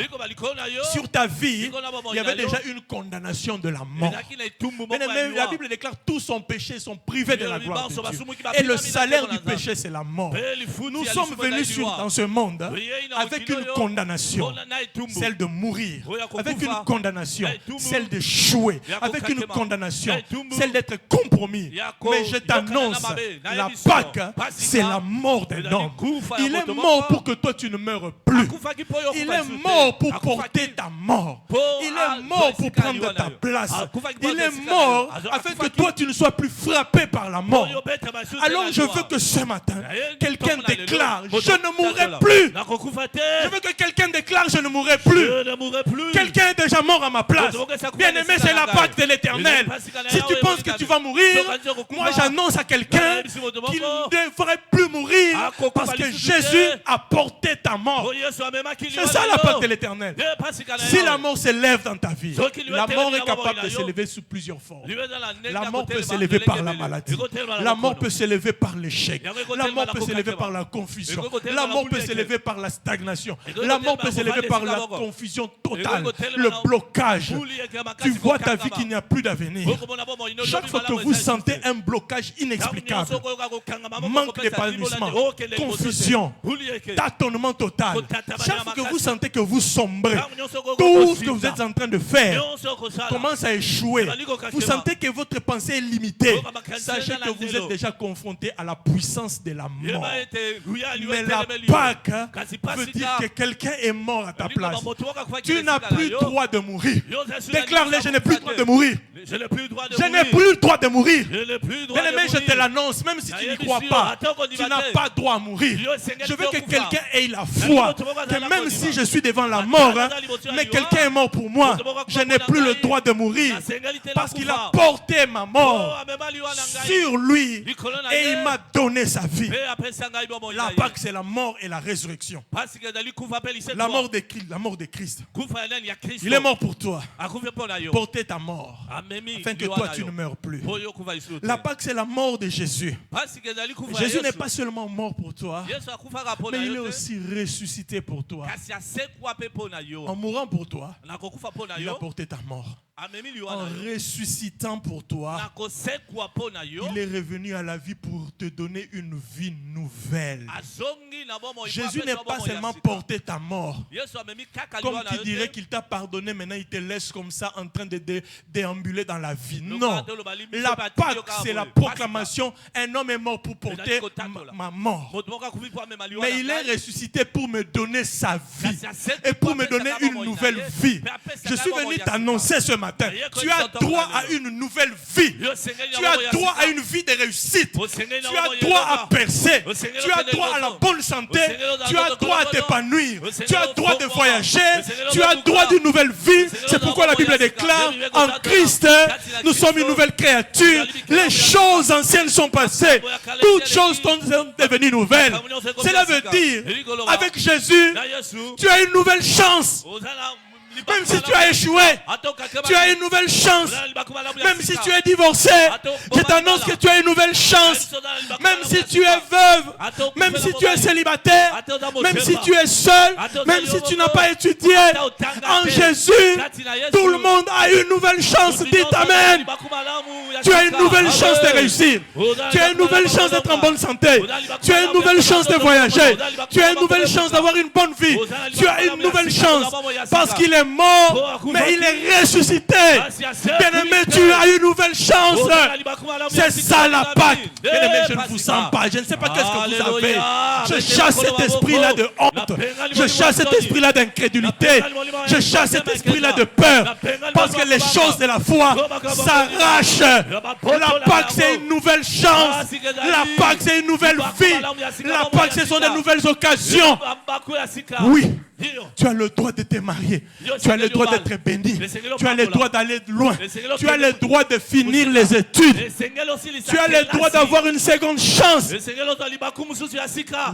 sur ta vie, il y avait déjà une condamnation de la mort. Mais la Bible déclare tous son péché sont privés de la gloire de Dieu. Et le salaire du péché, c'est la mort. Nous sommes venus dans ce monde avec une condamnation, celle de mourir, avec une condamnation, celle d'échouer, avec une condamnation, celle d'être compromis. Mais je t'annonce, la Pâque, c'est la mort d'un homme. Il est mort pour que toi tu ne meurs plus. Il est mort pour porter ta mort. Il est mort pour prendre ta place. Il est mort afin que toi tu ne sois plus frappé par la mort. Alors je veux que ce matin, quelqu'un déclare, je ne mourrai plus. Je veux que quelqu'un déclare, je ne mourrai plus. Quelqu'un est déjà mort à ma place. Bien aimé, c'est la Pâque de l'Éternel. Si tu penses que tu vas mourir, moi j'annonce à quelqu'un qu'il ne devrait plus mourir parce que Jésus a porté ta mort. C'est ça la Pâque de l'Éternel. Si la mort s'élève dans ta vie, la mort est capable de s'élever sous plusieurs formes. La mort peut s'élever par la maladie. La mort peut s'élever par l'échec. La mort peut s'élever par la confusion. La mort peut s'élever par la stagnation. La mort peut s'élever par la confusion totale, le blocage. Tu vois ta vie qu'il n'y a plus d'avenir. Chaque fois que vous sentez un blocage inexplicable, manque d'épanouissement, confusion, tâtonnement total, chaque fois que vous sentez que vous sombrez, tout ce que vous êtes en train de faire commence à échouer, vous sentez que votre pensée est limitée, sachez que vous êtes déjà confronté à la puissance de la mort. Mais la Pâque veut dire que quelqu'un est mort à ta place. Tu n'as plus le droit de mourir. Déclare-le, je n'ai plus le droit de mourir. Je n'ai plus le droit de mourir. Bien aimé, je te l'annonce, même si tu n'y crois pas, tu n'as pas droit à mourir. Je veux que quelqu'un ait la foi, que même si je suis devant la mort, mais quelqu'un est mort pour moi, je n'ai plus le droit de mourir parce qu'il a porté ma mort sur lui et il m'a donné sa vie. La Pâque, c'est la mort et la résurrection. La mort de Christ. Il est mort pour toi. Porter ta mort afin que toi tu ne meurs plus. La Pâque, c'est la mort de Jésus. Jésus n'est pas seulement mort pour toi, mais il est aussi ressuscité pour toi. En mourant pour toi, il a porté ta mort. En ressuscitant pour toi, il est revenu à la vie pour te donner une vie nouvelle. Jésus n'est pas seulement porté ta mort, comme tu dirais qu'il t'a pardonné, maintenant il te laisse comme ça en train de déambuler dans la vie. Non, la Pâque, c'est la proclamation, un homme est mort pour porter ma mort, mais il est ressuscité pour me donner sa vie et pour me donner une nouvelle vie. Je suis venu t'annoncer ce matin, tu as droit à une nouvelle vie. Tu as droit à une vie de réussite. Tu as droit à percer. Tu as droit à la bonne santé. Tu as droit à t'épanouir. Tu as droit de voyager. Tu as droit d'une nouvelle vie. C'est pourquoi la Bible déclare, en Christ, nous sommes une nouvelle créature. Les choses anciennes sont passées. Toutes choses sont devenues nouvelles. Cela veut dire, avec Jésus, tu as une nouvelle chance. Même si tu as échoué, tu as une nouvelle chance. Même si tu es divorcé, je t'annonce que tu as une nouvelle chance. Même si tu es veuve, même si tu es célibataire, même si tu es seul, même si tu n'as pas étudié, en Jésus, tout le monde a une nouvelle chance. Dites Amen. Tu as une nouvelle chance de réussir. Tu as une nouvelle chance d'être en bonne santé. Tu as une nouvelle chance de voyager. Tu as une nouvelle chance d'avoir une bonne vie. Tu as une nouvelle chance parce qu'il est mort, mais il est ressuscité. Bien-aimé, tu as une nouvelle chance. C'est ça la Pâque. Bien-aimé, je ne vous sens pas. Je ne sais pas qu'est-ce que vous avez. Je chasse cet esprit-là de honte. Je chasse cet esprit-là d'incrédulité. Je chasse cet esprit-là de peur. Parce que les choses de la foi s'arrachent. La Pâque, c'est une nouvelle chance. La Pâque, c'est une nouvelle vie. La Pâque, ce sont de nouvelles occasions. Oui. Tu as le droit de te marier. Tu as le droit d'être béni. Tu as le droit d'aller loin. Tu as le droit de finir les études. Tu as le droit d'avoir une seconde chance.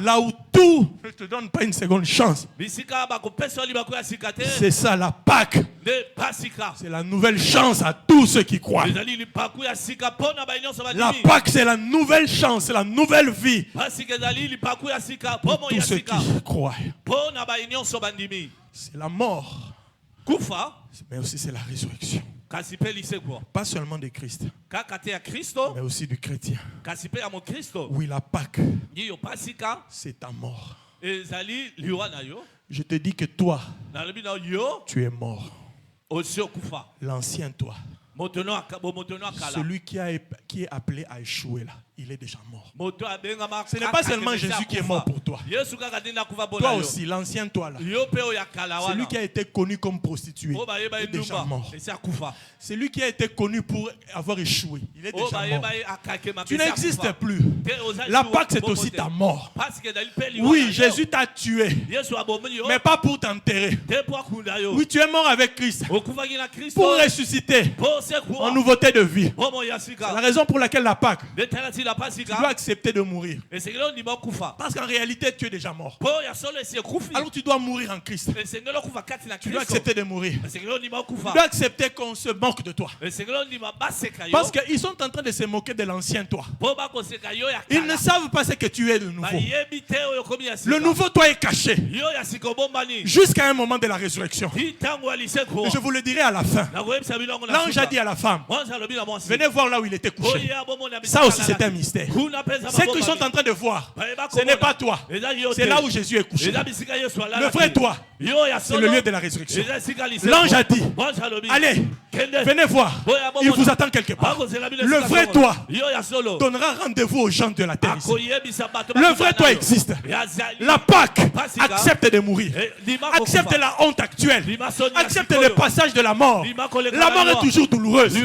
Là où tout ne te donne pas une seconde chance. C'est ça la Pâque. C'est la nouvelle chance à tous ceux qui croient. La Pâque, c'est la nouvelle chance, c'est la nouvelle vie. Pour tous ceux qui croient. C'est la mort, mais aussi c'est la résurrection. Pas seulement de Christ, mais aussi du chrétien. Oui, la Pâque, c'est ta mort. Je te dis que toi, tu es mort. L'ancien toi, celui qui est appelé à échouer là, il est déjà mort. Ce n'est pas seulement Jésus qui est mort pour toi. Toi aussi, l'ancien toi là, celui qui a été connu comme prostitué, il est déjà mort. Celui qui a été connu pour avoir échoué, il est déjà mort. Tu n'existes plus. La Pâque, c'est aussi ta mort. Oui, Jésus t'a tué, mais pas pour t'enterrer. Oui, tu es mort avec Christ pour ressusciter en nouveauté de vie. C'est la raison pour laquelle la Pâque, tu dois accepter de mourir. Parce qu'en réalité, tu es déjà mort. Alors tu dois mourir en Christ. Tu dois accepter de mourir. Tu dois accepter qu'on se moque de toi. Parce qu'ils sont en train de se moquer de l'ancien toi. Ils ne savent pas ce que tu es de nouveau. Le nouveau toi est caché jusqu'à un moment de la résurrection. Et je vous le dirai à la fin. L'ange a dit à la femme, venez voir là où il était couché. Ça aussi c'est un mystère. Ce qu'ils sont en train de voir, ce n'est pas toi. C'est là où Jésus est couché. Le vrai toi, c'est le lieu de la résurrection. L'ange a dit, allez, venez voir. Il vous attend quelque part. Le vrai toi donnera rendez-vous aux gens de la terre ici. Le vrai toi existe. La Pâque accepte de mourir. Accepte la honte actuelle. Accepte le passage de la mort. La mort est toujours douloureuse.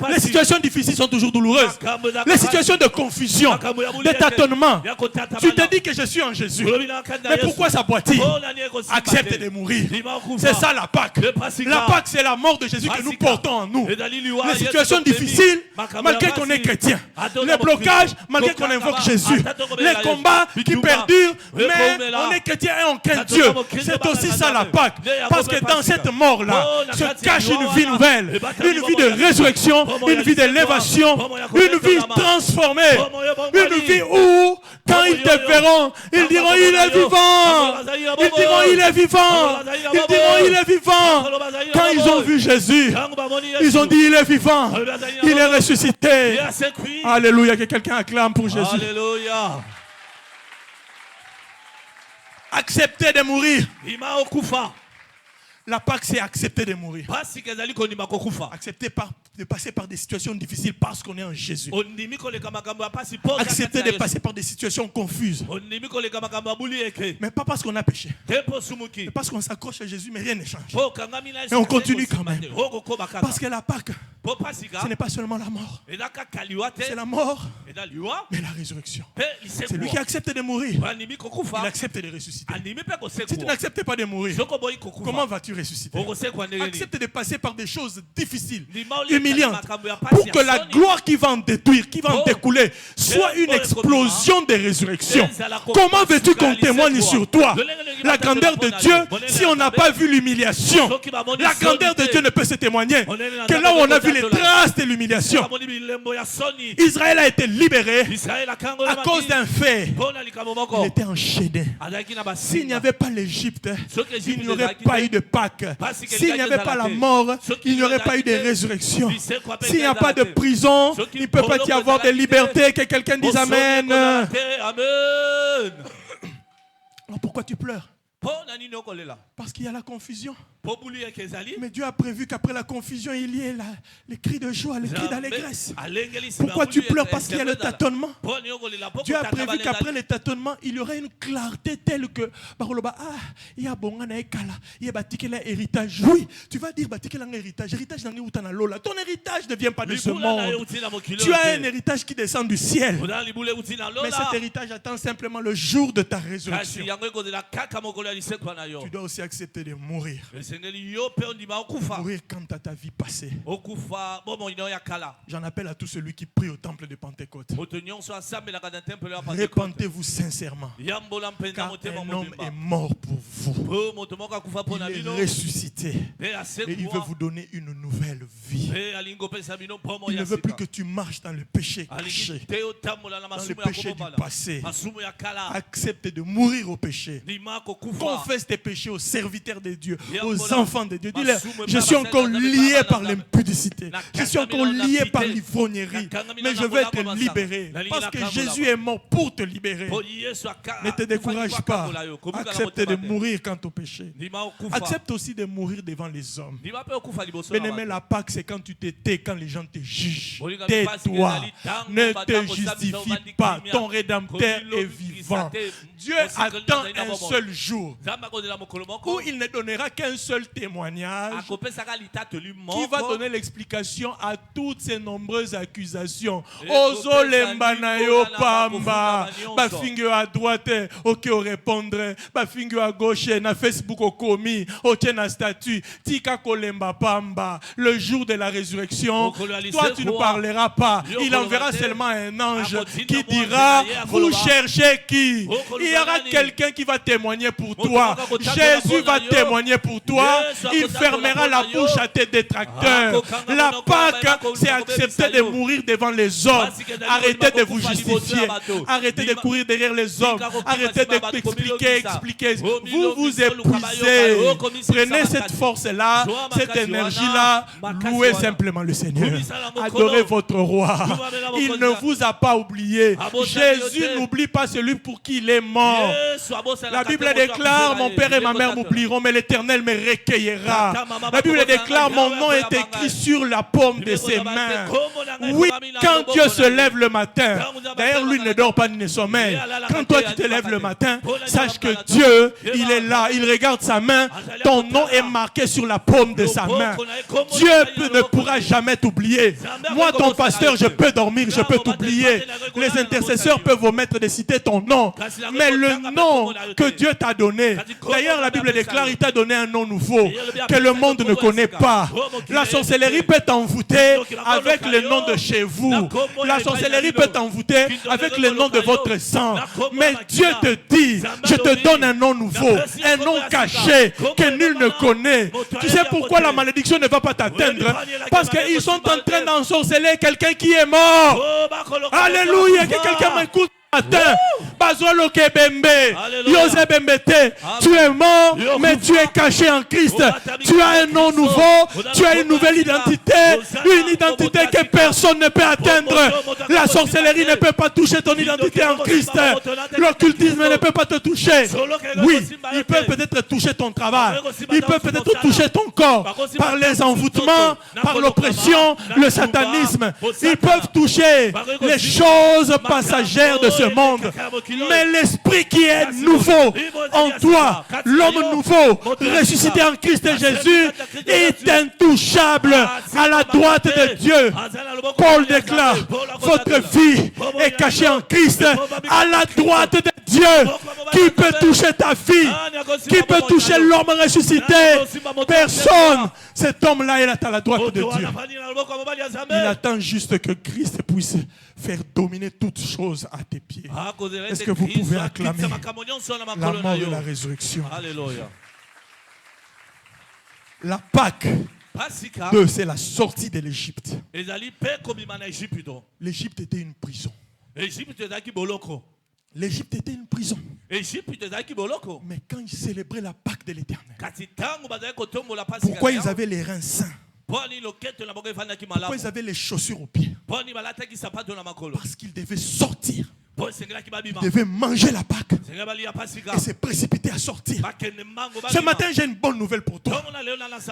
Les situations difficiles sont toujours douloureuses. Les situations de confusion, de tâtonnement. Tu te dis que je suis en Jésus. Mais pourquoi ça boitille? Accepte de mourir. C'est ça la Pâque. La Pâque, c'est la mort de Jésus que nous portons en nous. Les situations difficiles, malgré qu'on est chrétien. Les blocages, malgré qu'on invoque Jésus. Les combats qui perdurent, mais on est chrétien et on craint Dieu. C'est aussi ça la Pâque. Parce que dans cette mort-là se cache une vie nouvelle, une vie de résurrection, une vie d'élévation, une vie transformée, une vie où, quand ils te verront, ils diront il est vivant. Ils diront il est vivant. Ils diront il est vivant. Quand ils ont vu Jésus, ils ont dit il est vivant. Il est ressuscité. Alléluia, que quelqu'un acclame pour Jésus. Alléluia. Accepter de mourir. La Pâque, c'est accepter de mourir. Accepter de passer par des situations difficiles parce qu'on est en Jésus. Accepter de passer par des situations confuses. Mais pas parce qu'on a péché. Mais parce qu'on s'accroche à Jésus, mais rien ne change. Et on continue quand même. Parce que la Pâque, ce n'est pas seulement la mort. C'est la mort, mais la résurrection. C'est lui qui accepte de mourir. Il accepte de ressusciter. Si tu n'acceptes pas de mourir, comment vas-tu ressusciter? Accepte de passer par des choses difficiles, humiliantes, pour que la gloire qui va en détruire, qui va en découler, soit une explosion de résurrection. Comment veux-tu qu'on témoigne sur toi la grandeur de Dieu si on n'a pas vu l'humiliation. La grandeur de Dieu ne peut se témoigner que là où on a vu les traces de l'humiliation. Israël a été libéré à cause d'un fait. Il était enchaîné. S'il n'y avait pas l'Égypte, il n'y aurait pas eu de Pâques. S'il n'y avait pas la mort, il n'y aurait pas eu de résurrection. S'il n'y a pas de prison, il ne peut pas y avoir de liberté. Que quelqu'un dise Amen. Alors pourquoi tu pleures? Parce qu'il y a la confusion. Mais Dieu a prévu qu'après la confusion, il y ait les cris de joie, les cris d'allégresse. Pourquoi tu pleures? Parce qu'il y a le tâtonnement. Dieu a prévu qu'après le tâtonnement, il y aurait une clarté telle que il y a un héritage. Oui, tu vas dire un héritage. Héritage ton héritage ne vient pas de ce monde. Tu as un héritage qui descend du ciel. Mais cet héritage attend simplement le jour de ta résurrection. Tu dois aussi accepter de mourir. Mourir quant à ta vie passée. J'en appelle à tout celui qui prie au temple de Pentecôte. Répentez-vous sincèrement. Car un homme est mort pour vous. Il est ressuscité. Et il veut vous donner une nouvelle vie. Il ne veut plus que tu marches dans le péché caché, dans le péché du passé. Accepte de mourir au péché. Confesse tes péchés aux serviteurs de Dieu, aux enfants de Dieu. Dis-leur, je suis encore lié par l'impudicité. Je suis encore lié par l'ivrognerie. Mais je veux être libéré. Parce que Jésus est mort pour te libérer. Ne te décourage pas. Accepte de mourir quant au péché. Accepte aussi de mourir devant les hommes. Bien-aimé, la Pâque, c'est quand tu te tais, quand les gens te jugent. Tais-toi. Ne te justifie pas. Ton Rédempteur est vivant. Dieu attend un seul jour où il ne donnera qu'un seul témoignage qui va donner l'explication à toutes ces nombreuses accusations. Ozo lembanayo pamba, bafingo à droite, ok au répondre, bafingo à gauche, na Facebook au commis, ok na statut, tika kolemba pamba. Le jour de la résurrection, toi tu ne parleras pas. Il enverra seulement un ange qui dira, vous cherchez qui? Il y aura quelqu'un qui va témoigner pour toi. Jésus va témoigner pour toi. Il fermera la bouche à tes détracteurs. La Pâque, c'est accepter de mourir devant les hommes. Arrêtez de vous justifier. Arrêtez de courir derrière les hommes. Arrêtez d'expliquer. Vous vous épuisez. Prenez cette force-là, cette énergie-là. Louez simplement le Seigneur. Adorez votre roi. Il ne vous a pas oublié. Jésus n'oublie pas celui pour qui il est mort. La Bible déclare, mon père et ma mère m'oublieront, mais l'Éternel me recueillera. La Bible déclare, mon nom est écrit sur la paume de ses mains. Oui, quand Dieu se lève le matin, d'ailleurs lui ne dort pas ni ne sommeille. Quand toi tu te lèves le matin, sache que Dieu, il est là, il regarde sa main, ton nom est marqué sur la paume de sa main. Dieu ne pourra jamais t'oublier. Moi, ton pasteur, je peux dormir, je peux t'oublier. Les intercesseurs peuvent omettre de citer ton nom, mais le nom que Dieu t'a donné, d'ailleurs la Bible déclare, il t'a donné un nom nouveau que le monde ne connaît pas. La sorcellerie peut t'envoûter avec le nom de chez vous. La sorcellerie peut t'envoûter avec le nom de votre sang. Mais Dieu te dit, je te donne un nom nouveau, un nom caché que nul ne connaît. Tu sais pourquoi la malédiction ne va pas t'atteindre? Parce qu'ils sont en train d'ensorceler quelqu'un qui est mort. Alléluia, que quelqu'un m'écoute. Bazolo Kebembe, Yose Bembete, tu es mort, mais tu es caché en Christ. Tu as un nom nouveau, tu as une nouvelle identité, une identité que personne ne peut atteindre. La sorcellerie ne peut pas toucher ton identité en Christ. L'occultisme ne peut pas te toucher. Oui, il peut peut-être toucher ton travail, il peut peut-être toucher ton corps par les envoûtements, par l'oppression, le satanisme. Ils peuvent toucher les choses passagères de ce monde, mais l'esprit qui est nouveau en toi, l'homme nouveau ressuscité en Christ Jésus, est intouchable à la droite de Dieu. Paul déclare, votre vie est cachée en Christ à la droite de Dieu. Qui peut toucher ta fille? Qui peut toucher l'homme ressuscité? Personne. Cet homme-là est à la droite de Dieu. Il attend juste que Christ puisse faire dominer toutes choses à tes pieds. Est-ce que vous pouvez acclamer la mort et la résurrection? Alléluia. La Pâque, c'est la sortie de l'Égypte. L'Égypte était une prison. L'Égypte était une prison. Mais quand ils célébraient la Pâque de l'Éternel, pourquoi ils avaient les reins sains? Pourquoi ils avaient les chaussures aux pieds? Parce qu'ils devaient sortir. Ils devaient manger la Pâque et se précipiter à sortir. Ce matin, j'ai une bonne nouvelle pour toi.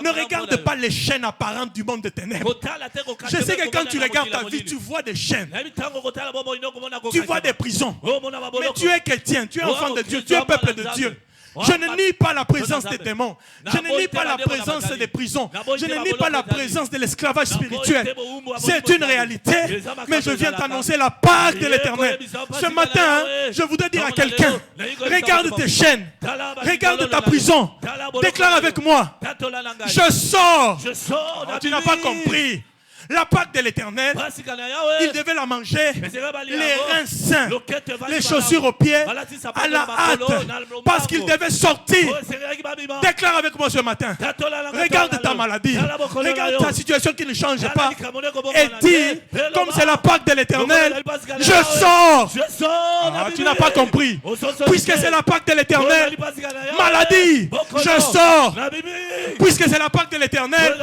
Ne regarde pas les chaînes apparentes du monde des ténèbres. Je sais que quand tu regardes ta vie, tu vois des chaînes. Tu vois des prisons. Mais tu es chrétien, tu es enfant de Dieu, tu es peuple de Dieu. Je ne nie pas la présence des démons. Je ne nie pas la présence des prisons. Je ne nie pas la présence de l'esclavage spirituel. C'est une réalité. Mais je viens t'annoncer la Pâque de l'Éternel. Ce matin, je voudrais dire à quelqu'un, regarde tes chaînes. Regarde ta prison. Déclare avec moi. Je sors. Tu n'as pas compris. La Pâque de l'Éternel, il devait la manger, les reins sains, les chaussures aux pieds, à la hâte, parce qu'il devait sortir. Déclare avec moi ce matin. Regarde ta maladie, regarde ta situation qui ne change pas, et dis, comme c'est la Pâque de l'Éternel, je sors. Tu n'as pas compris. Puisque c'est la Pâque de l'Éternel, maladie, je sors. Puisque c'est la Pâque de l'Éternel,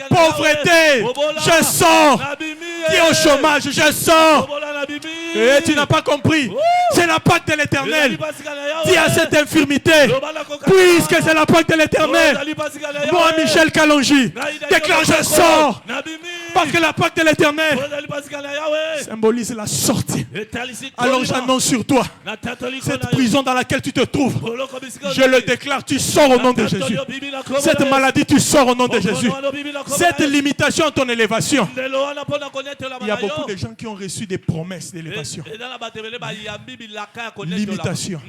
pauvreté, je sors. Qui est au chômage, je sors. Et tu n'as pas compris. C'est la Pâque de l'Éternel. Dis à cette infirmité, puisque c'est la Pâque de l'Éternel, moi Michel Kalonji déclare je sors. Parce que la Pâque de l'Éternel symbolise la sortie. Alors j'annonce sur toi, cette prison dans laquelle tu te trouves, je le déclare, tu sors au nom de Jésus. Cette maladie, tu sors au nom de Jésus. Cette limitation, ton élévation. Il y a beaucoup de gens qui ont reçu des promesses d'élévation. Limitation.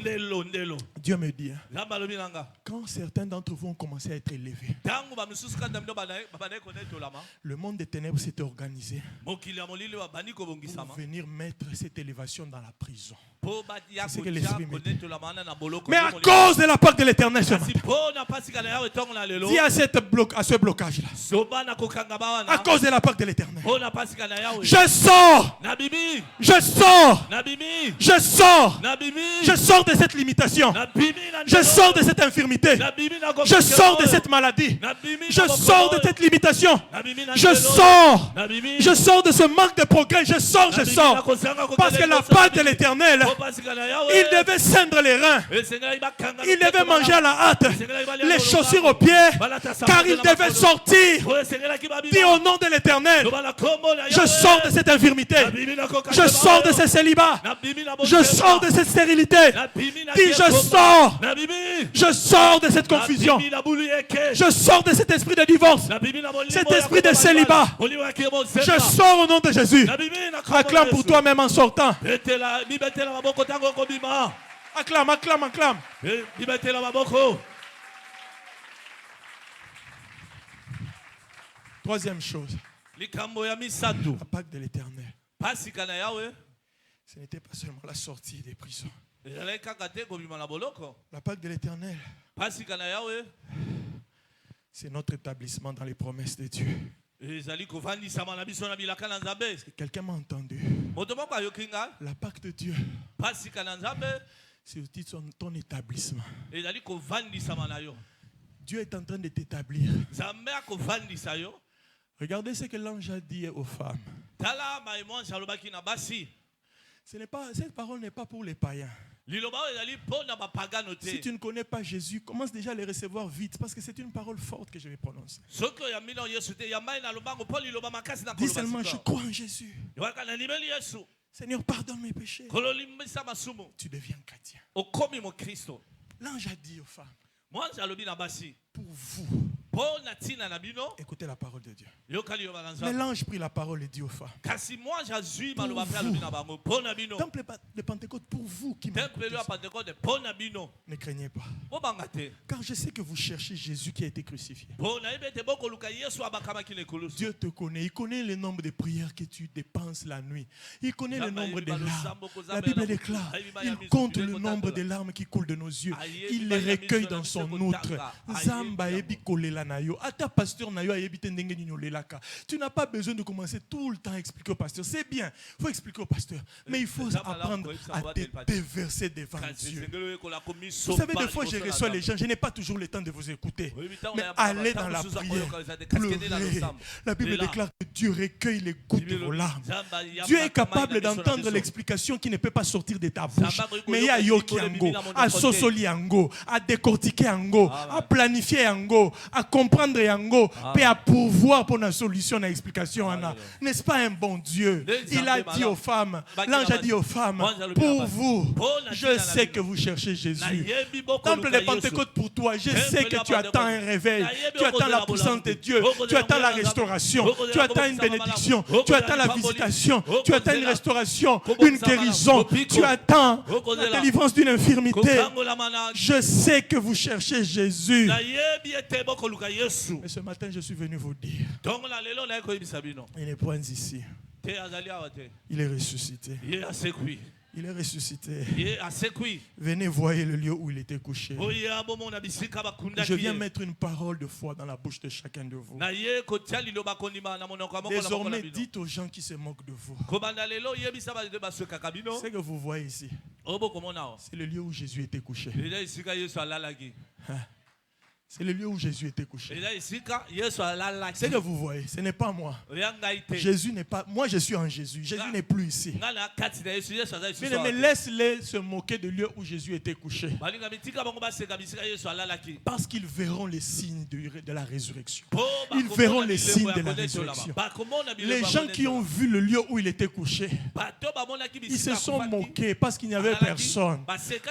Dieu me dit, quand certains d'entre vous ont commencé à être élevés, le monde des ténèbres s'est organisé pour venir mettre cette élévation dans la prison. C'est ce que l'Esprit me dit. Mais à cause de la Pâque de l'Éternel, dis à ce blocage-là, à cause de la Pâque de l'Éternel, je sors, je sors, je sors, je sors de cette limitation, je sors de cette infirmité, je sors de cette maladie, je sors de cette limitation, je sors de ce manque de progrès, je sors, parce que la Pâque de l'Éternel, il devait ceindre les reins, il devait manger à la hâte, les chaussures aux pieds, car il devait sortir. Dis au nom de l'Éternel, je sors de cette infirmité, je sors de ce célibat, je sors de cette stérilité. Dis je sors de cette confusion, je sors de cet esprit de divorce, cet esprit de célibat. Je sors au nom de Jésus. Acclame pour toi-même en sortant. Acclame, acclame, acclame. Troisième chose, la Pâque de l'Éternel, ce n'était pas seulement la sortie des prisons. La Pâque de l'Éternel, c'est notre établissement dans les promesses de Dieu. Quelqu'un m'a entendu. La Pâque de Dieu, c'est aussi ton établissement. Dieu est en train de t'établir. Regardez ce que l'ange a dit aux femmes. Cette parole n'est pas pour les païens. Si tu ne connais pas Jésus, commence déjà à les recevoir vite, parce que c'est une parole forte que je vais prononcer. Dis seulement, je crois en Jésus. Seigneur, pardonne mes péchés. Tu deviens chrétien. L'ange a dit aux femmes, pour vous, Écoutez la parole de Dieu. Yokali yobalanza. Mais l'ange prit la parole et dit aux femmes. Kasi moi j'azui Pour maloba pe vous. alobi na bango pona bino. Temple de Pentecôte, pour vous qui Temple m'écoutez, ya Pentecôte pona bino. ne craignez pas. Bobanga te. Car je sais que vous cherchez Jésus qui a été crucifié. Pona ebete boko luka Yesu abakama kile kulusu. Dieu te connaît. Il connaît le nombre de prières que tu dépenses la nuit. Il connaît le nombre de larmes. La Bible déclare, il compte le nombre de larmes qui coulent de nos yeux. Il les recueille dans son outre. Zamba ebi kolela na yo. Ata pasteur na yo ayebi te ndenge nini olelaka. Tu n'as pas besoin de commencer tout le temps à expliquer au pasteur. C'est bien, il faut expliquer au pasteur. Mais il faut apprendre à te déverser devant Dieu. Vous savez, des fois, je reçois les gens, je n'ai pas toujours le temps de vous écouter. Mais allez dans la prière, pleurez. La Bible déclare que Dieu recueille les gouttes de vos larmes. Dieu est capable d'entendre l'explication qui ne peut pas sortir de ta bouche. Mais il y a yoki ango, à sosoli ango, à décortiquer ango, à planifier ango, à comprendre ango, puis à pourvoir pour la solution, la explication. N'est-ce pas un bon Dieu? Il a dit aux femmes, l'ange a dit aux femmes, pour vous, je sais que vous cherchez Jésus. Temple de Pentecôte pour toi, je sais que tu attends un réveil, tu attends la puissance de Dieu, tu attends la restauration, tu attends une bénédiction, tu attends la visitation, tu attends une restauration, une guérison, tu attends la délivrance d'une infirmité. Je sais que vous cherchez Jésus. Mais ce matin, je suis venu vous dire, il n'est point ici. Il est ressuscité. Il est ressuscité. Venez voir le lieu où il était couché. Je viens mettre une parole de foi dans la bouche de chacun de vous. Désormais, dites aux gens qui se moquent de vous. Ce que vous voyez ici, c'est le lieu où Jésus était couché. C'est le lieu où Jésus était couché. C'est que vous voyez, ce n'est pas moi. Jésus n'est pas. Moi, je suis en Jésus. Jésus n'est plus ici. Mais laisse-les se moquer du lieu où Jésus était couché. Parce qu'ils verront les signes de la résurrection. Ils verront les signes de la résurrection. Les gens qui ont vu le lieu où il était couché, ils se sont moqués parce qu'il n'y avait personne.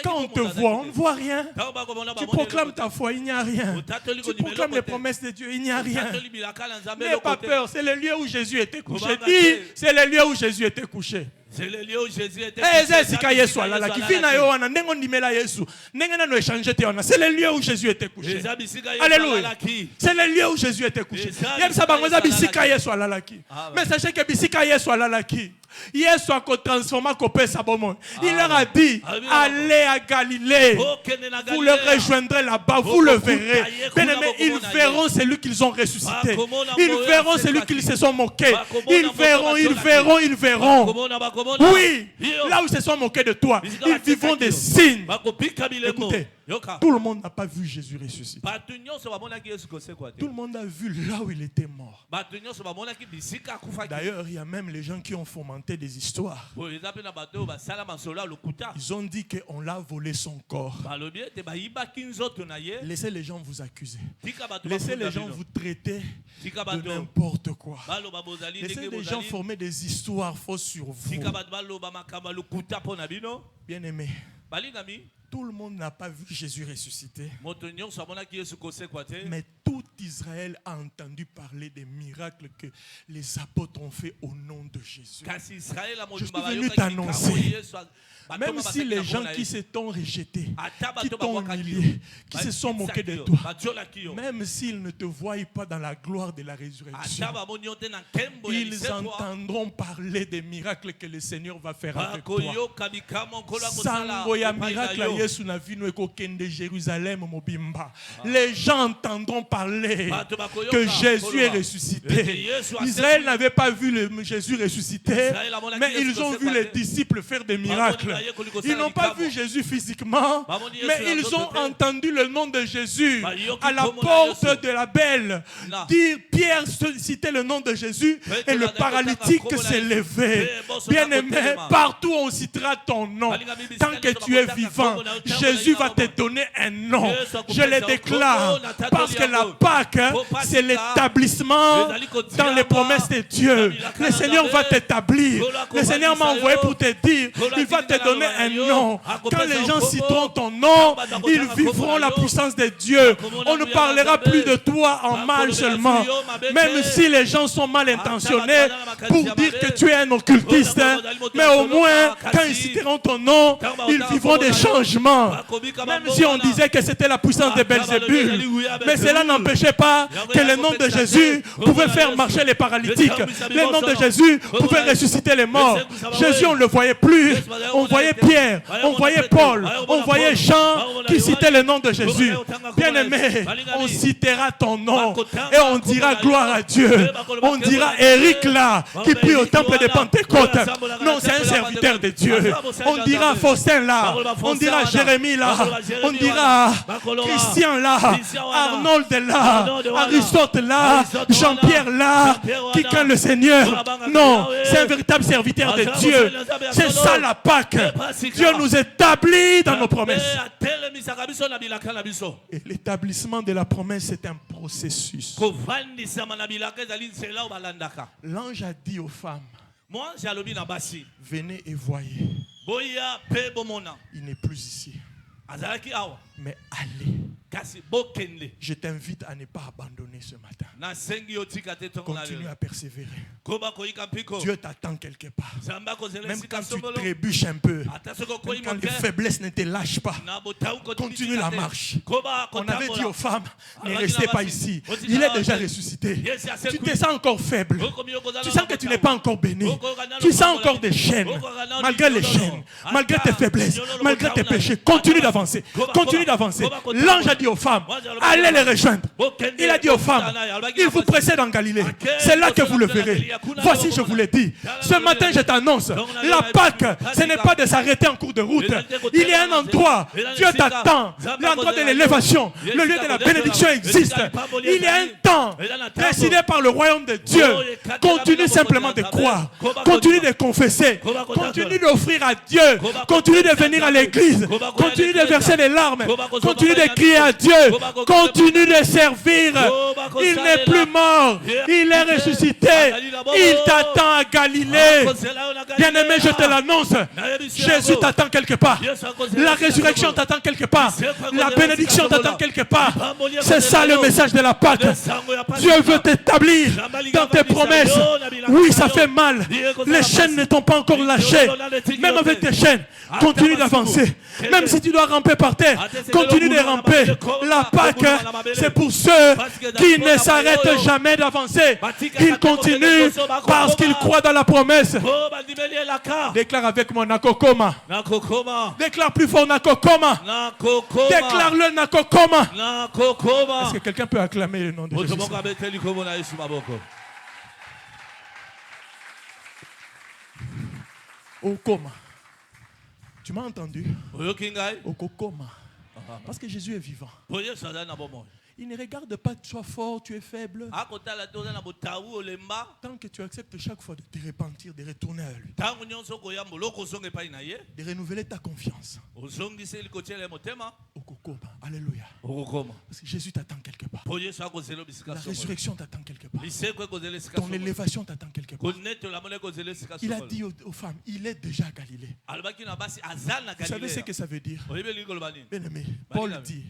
Quand on te voit, on ne voit rien. Tu proclames ta foi, il n'y a rien. Tu proclames les promesses de Dieu, il n'y a rien. N'aie pas peur, c'est le lieu où Jésus était couché. Dis, c'est le lieu où Jésus était couché. C'est le lieu où Jésus était couché. C'est le lieu où Jésus était couché. Alléluia. C'est le lieu où Jésus était couché. Mais sachez que Bisika Yesu alalaki. Yesu a transformé sa bomon. Il leur a dit, allez à Galilée. Vous le rejoindrez là-bas, vous le verrez. Bien-aimés, ils verront celui qu'ils ont ressuscité. Ils verront celui qu'ils se sont moqués. Ils verront, ils verront, ils verront. Oui, là où ils se sont moqués de toi, ils vivront des signes. Écoutez, tout le monde n'a pas vu Jésus ressuscité. Tout le monde a vu là où il était mort. D'ailleurs, il y a même les gens qui ont fomenté des histoires. Ils ont dit qu'on l'a volé son corps. Laissez les gens vous accuser. Laissez les gens vous traiter de n'importe quoi. Laissez les gens former des histoires fausses sur vous. Bien-aimés, tout le monde n'a pas vu Jésus ressuscité. Mais tout Israël a entendu parler des miracles que les apôtres ont fait au nom de Jésus. Je suis venu t'annoncer. Même si les gens qui se t'ont rejeté, qui t'ont humilié, qui se sont moqués de toi, même s'ils ne te voient pas dans la gloire de la résurrection, ils entendront parler des miracles que le Seigneur va faire avec toi. Les gens entendront parler que Jésus est ressuscité. Israël n'avait pas vu Jésus ressuscité, mais ils ont vu les disciples faire des miracles. Ils n'ont pas vu Jésus physiquement, mais ils ont entendu le nom de Jésus à la porte de la Belle. Dire Pierre citait le nom de Jésus et le paralytique s'est levé. Bien-aimé, partout on citera ton nom. Tant que tu es vivant, Jésus va te donner un nom. Je le déclare parce que la part Pâques, c'est l'établissement dans les promesses de Dieu. Le Seigneur va t'établir. Le Seigneur m'a envoyé pour te dire, il va te donner un nom. Quand les gens citeront ton nom, ils vivront la puissance de Dieu. On ne parlera plus de toi en mal seulement. Même si les gens sont mal intentionnés pour dire que tu es un occultiste, mais au moins, quand ils citeront ton nom, ils vivront des changements. Même si on disait que c'était la puissance de Belzébul, mais cela n'empêchait pas que le nom de Jésus pouvait faire marcher les paralytiques. Le nom de Jésus pouvait ressusciter les morts. Jésus, on ne le voyait plus. On voyait Pierre, on voyait Paul, on voyait Jean qui citait le nom de Jésus. Bien-aimé, on citera ton nom et on dira gloire à Dieu. On dira Éric là, qui prie au temple de Pentecôte. Non, c'est un serviteur de Dieu. On dira Faustin là, on dira Jérémie là, on dira Christian là, Arnold là, Aristote là, Jean-Pierre là, qui craint le Seigneur. Non, c'est un véritable serviteur de Dieu. C'est ça la Pâque. Dieu nous établit dans nos promesses. Et l'établissement de la promesse, c'est un processus. L'ange a dit aux femmes, venez et voyez. Il n'est plus ici. Mais allez. Je t'invite à ne pas abandonner ce matin. Continue à persévérer. Dieu t'attend quelque part. Même quand tu trébuches un peu, même quand les faiblesses ne te lâchent pas, continue la marche. On avait dit aux femmes, ne restez pas ici. Il est déjà ressuscité. Tu te sens encore faible. Tu sens que tu n'es pas encore béni. Tu sens encore des chaînes. Malgré les chaînes, malgré tes faiblesses, malgré tes péchés, continue d'avancer. Continue d'avancer. L'ange a dit aux femmes, allez les rejoindre. Il a dit aux femmes, il vous précède en Galilée. C'est là que vous le verrez. Voici, je vous l'ai dit. Ce matin, je t'annonce, la Pâque, ce n'est pas de s'arrêter en cours de route. Il y a un endroit, Dieu t'attend. L'endroit de l'élévation, le lieu de la bénédiction existe. Il y a un temps décidé par le royaume de Dieu. Continue simplement de croire. Continue de confesser. Continue d'offrir à Dieu. Continue de venir à l'église. Continue de verser les larmes. Continue de crier à Dieu. Continue de servir. Il n'est plus mort. Il est ressuscité. Il t'attend à Galilée. Bien-aimé, je te l'annonce. Jésus t'attend quelque part. La résurrection t'attend quelque part. La bénédiction t'attend quelque part. C'est ça le message de la Pâque. Dieu veut t'établir dans tes promesses. Oui, ça fait mal. Les chaînes ne t'ont pas encore lâché. Même avec tes chaînes, continue d'avancer. Même si tu dois ramper par terre, continue de ramper. La Pâque, c'est pour ceux qui ne s'arrêtent jamais d'avancer. Ils continuent parce qu'ils croient dans la promesse. Déclare avec moi Nakokoma. Déclare plus fort Nakokoma. Déclare-le Nakokoma. Est-ce que quelqu'un peut acclamer le nom de Jésus? Okoma. Tu m'as entendu? Okokoma. Parce que Jésus est vivant. Il ne regarde pas que tu sois fort, tu es faible. Tant que tu acceptes chaque fois de te repentir, de retourner à lui, de renouveler ta confiance. Okokoma. Alléluia. Parce que Jésus t'attend quelque part. La résurrection t'attend quelque part. Ton élévation t'attend quelque part. Il a dit aux femmes, il est déjà à Galilée. Vous savez ce que ça veut dire? Bien-aimé, Paul dit,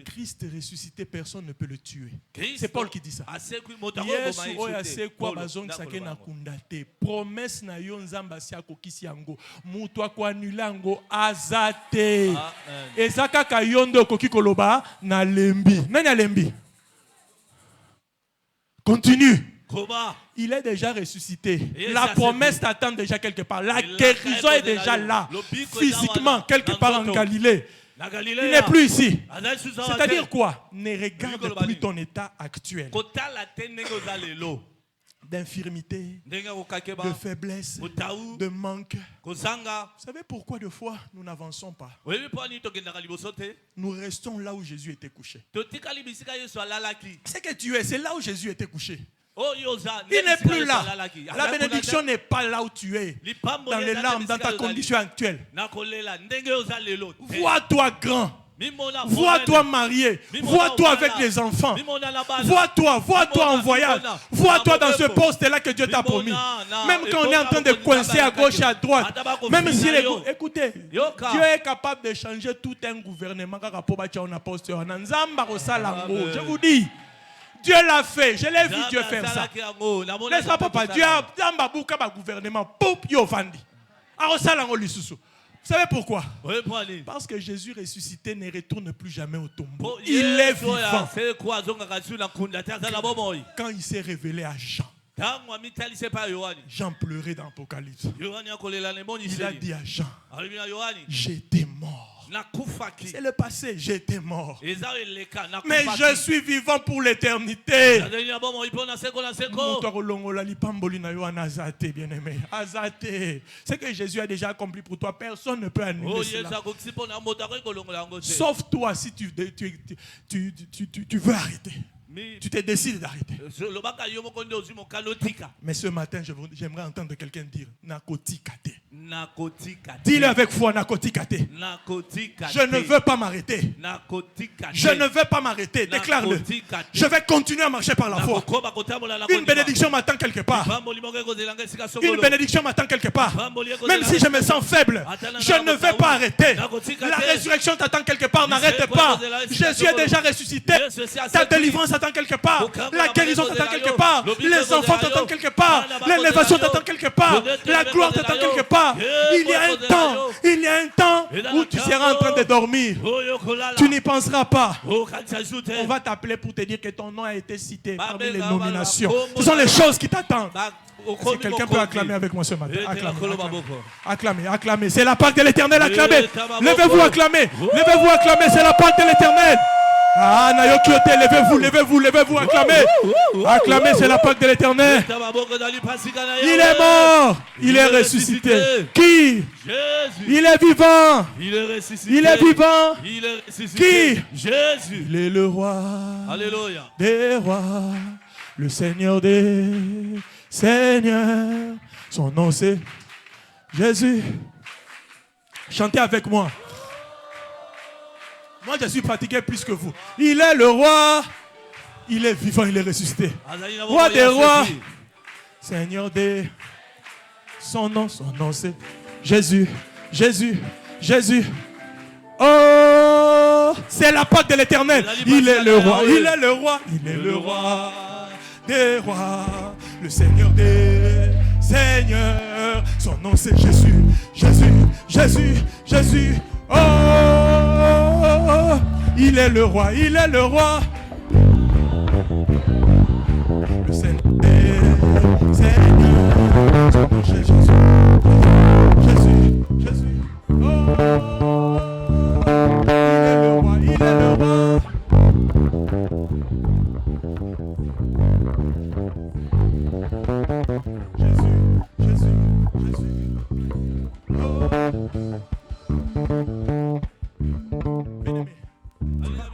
Christ ressuscité, personne ne peut le tuer. C'est Paul qui dit ça. Promesse na yo nzamba si akokisi yango. Mutu akwanula yango azate. Ezaka kayondo koki koloba na lembi. Nani alembi? Continue. Il est déjà ressuscité. La promesse t'attend déjà quelque part. La guérison est déjà là. Physiquement, quelque part en Galilée. Il n'est plus ici. C'est-à-dire quoi? Ne regarde plus ton état actuel d'infirmité, de faiblesse, de manque. Vous savez pourquoi de fois nous n'avançons pas? Nous restons là où Jésus était couché. C'est que tu es, c'est là où Jésus était couché. Il n'est plus là. La bénédiction n'est pas là où tu es. Dans les larmes, dans ta condition actuelle. Vois-toi grand. Vois-toi marié. Vois-toi avec des enfants. Vois-toi en voyage. Vois-toi dans ce poste-là que Dieu t'a promis. Même quand on est en train de coincer à gauche et à droite. Même si écoutez, Dieu est capable de changer tout un gouvernement. Je vous dis. Dieu l'a fait, je l'ai vu Dieu faire ça. N'est-ce pas, papa? Dieu a un gouvernement. Vous savez pourquoi? Parce que Jésus ressuscité ne retourne plus jamais au tombeau. Il est vivant. Quand il s'est révélé à Jean, Jean pleurait dans l'Apocalypse. Il a dit à Jean, j'étais mort. C'est le passé, j'étais mort. Mais je suis vivant pour l'éternité. Ce que Jésus a déjà accompli pour toi, personne ne peut annuler cela. Sauf toi si tu veux arrêter. Tu te décides d'arrêter. Mais ce matin, j'aimerais entendre quelqu'un dire narcoticate. Dis-le avec foi, narcoticate. Je ne veux pas m'arrêter. Je ne veux pas m'arrêter. Déclare-le. Je vais continuer à marcher par la foi. Une bénédiction m'attend quelque part. Une bénédiction m'attend quelque part. Même si je me sens faible, je ne vais pas arrêter. La résurrection t'attend quelque part. N'arrête pas. Jésus est déjà ressuscité. Ta délivrance t'attend quelque part. La guérison t'attend quelque part. Les enfants t'attendent quelque part. L'élévation t'attend quelque part. La gloire t'attend quelque part. Il y a un temps où tu seras en train de dormir. Tu n'y penseras pas. On va t'appeler pour te dire que ton nom a été cité parmi les nominations. Ce sont les choses qui t'attendent. Si quelqu'un peut acclamer avec moi ce matin. Acclamez. C'est la Pâque de l'Éternel. Acclamez. Levez-vous, acclamez. Levez-vous, acclamez. C'est la Pâque de l'Éternel. Ah, Nayokiote, levez-vous, acclamez. Acclamez, c'est la Pâque de l'Éternel. Il est mort, il est ressuscité. Qui? Jésus. Il est vivant. Il est ressuscité. Il est vivant. Il est ressuscité. Qui? Jésus. Il est le roi. Alléluia. Des rois, le Seigneur des seigneurs. Son nom c'est Jésus. Chantez avec moi. Moi, je suis pratiqué plus que vous. Il est le roi. Il est vivant, il est ressuscité. Roi des rois. Seigneur des... Son nom c'est Jésus. Jésus. Jésus. Oh, c'est la Pâque de l'Éternel. Il est le roi. Il est le roi. Il est le roi des rois. Le Seigneur des seigneurs. Son nom c'est Jésus. Jésus. Jésus. Jésus. Oh, il est le roi, il est le roi. Le Seigneur, Jésus, Jésus, Jésus. Oh, il est le roi, Jésus, Jésus, Jésus.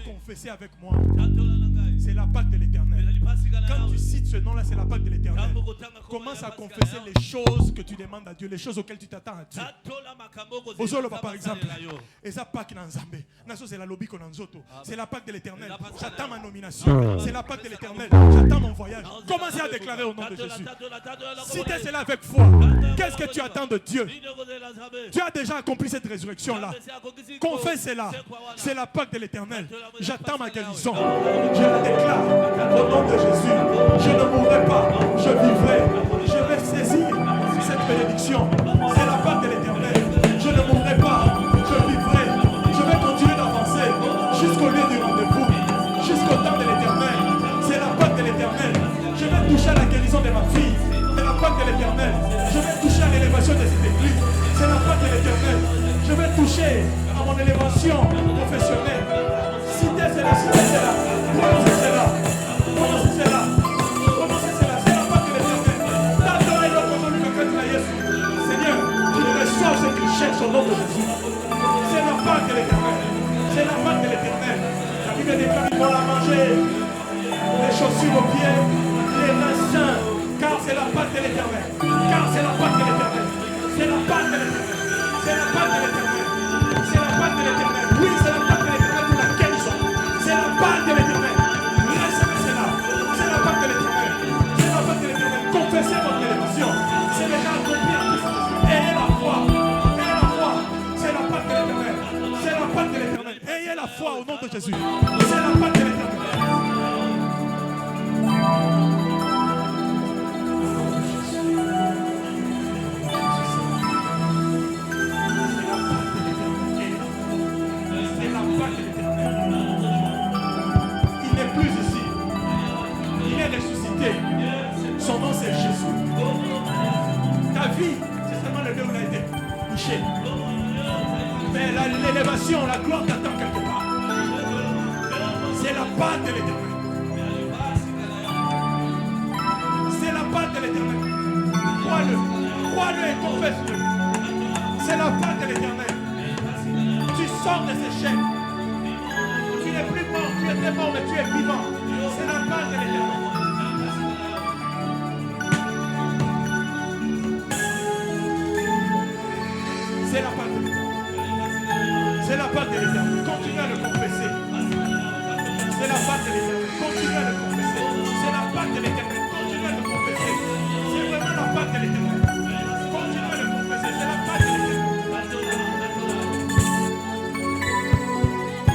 Confessez avec moi. C'est la Pâque de l'Éternel. Quand tu cites ce nom-là, c'est la Pâque de l'Éternel. Commence à confesser les choses que tu demandes à Dieu, les choses auxquelles tu t'attends à Dieu. Ozoloba par exemple. Et ça Pâque Nanzambe. C'est la lobby Konanzoto. C'est la Pâque de l'Éternel. J'attends ma nomination. C'est la Pâque de l'Éternel. J'attends mon voyage. Commencez à déclarer au nom de Jésus. Citez cela avec foi. Qu'est-ce que tu attends de Dieu? Tu as déjà accompli cette résurrection-là. Confesse cela. C'est la Pâque de l'Éternel. J'attends ma guérison. Je la déclare au nom de Jésus. Je ne mourrai pas. Je vivrai. Je vais saisir cette bénédiction. C'est la Pâque de l'Éternel. Je ne mourrai pas. Je vivrai. Je vais continuer d'avancer jusqu'au lieu du rendez-vous. Jusqu'au temps de l'Éternel. C'est la Pâque de l'Éternel. Je vais toucher à la guérison de ma fille. C'est la Pâque de l'Éternel. Je vais toucher à l'élévation de cette église. C'est la Pâque de l'Éternel. Je vais toucher à mon élévation professionnelle. Citez cela, citez cela. Prononcez cela. Prononcez cela. Prononcez cela. C'est la Pâque de l'Éternel. Seigneur, tu reçois ce qu'il cherche au nom de Jésus. C'est la Pâque de l'Éternel. C'est la Pâque de l'Éternel. La Bible déclare qu'il doit la manger. Les chaussures aux pieds, les mains saints. Car c'est la Pâque de l'Éternel. Car c'est la Pâque de l'Éternel. C'est la Pâque de l'Éternel. C'est la Pâque de l'Éternel. C'est la Pâque de l'Éternel. Oui, c'est la Pâque de l'Éternel. Jésus. C'est la Pâque de l'Éternel. Son nom c'est Jésus. Ta vie, c'est seulement le lieu où il a été touché. Mais l'élévation, la gloire t'attend quelque part. C'est la Pâque de l'Éternel. C'est la Pâque de l'Éternel. Crois-le. Crois-le et confesse-le. C'est la Pâque de l'Éternel. Tu sors de ces chaînes. Tu n'es plus mort. Tu étais mort, mais tu es vivant. C'est la Pâque de l'Éternel. C'est la Pâque de l'Éternel. C'est la Pâque de l'Éternel. Continue à le confesser. C'est la Pâque de l'Éternel. Continue à le confesser. C'est la Pâque de l'Éternel. Continue à le confesser. C'est vraiment la Pâque de l'Éternel. Continue à le confesser. C'est la Pâque de l'Éternel.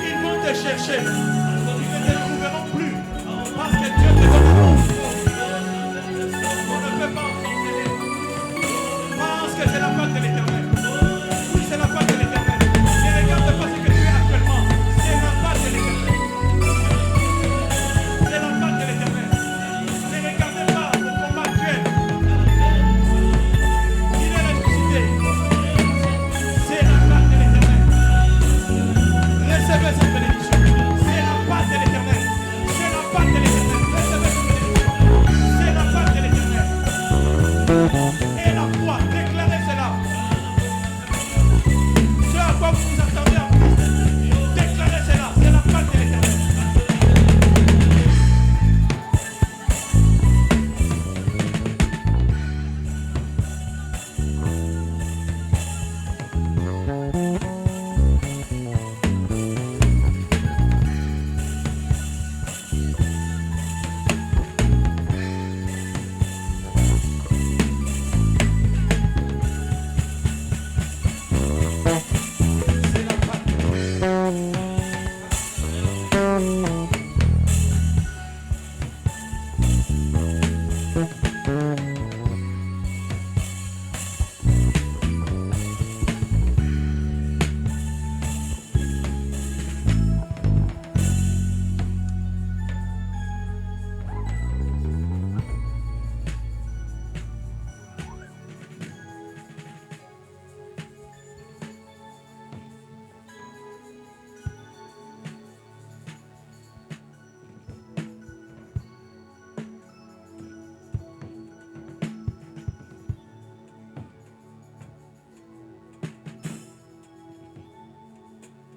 Ils vont te chercher. Ils ne te trouveront plus. Parce que Dieu te donne un nom. On ne peut pas en sortir. Parce que c'est la Pâque de l'Éternel. C'est la Pâque de l'Éternel. Ne regarde pas ce que tu es actuellement. C'est la Pâque de l'Éternel. C'est la Pâque de l'Éternel. Ne regardez pas le combat actuel. Il est ressuscité. C'est la Pâque de l'Éternel. Recevez cette bénédiction. C'est la Pâque de l'Éternel. C'est la Pâque de l'Éternel. Recevez cette bénédiction. C'est la Pâque de l'Éternel. Et la foi, déclarez cela. Ce à quoi vous vous attendez en plus, déclarez cela, c'est la Pâque de l'Éternel.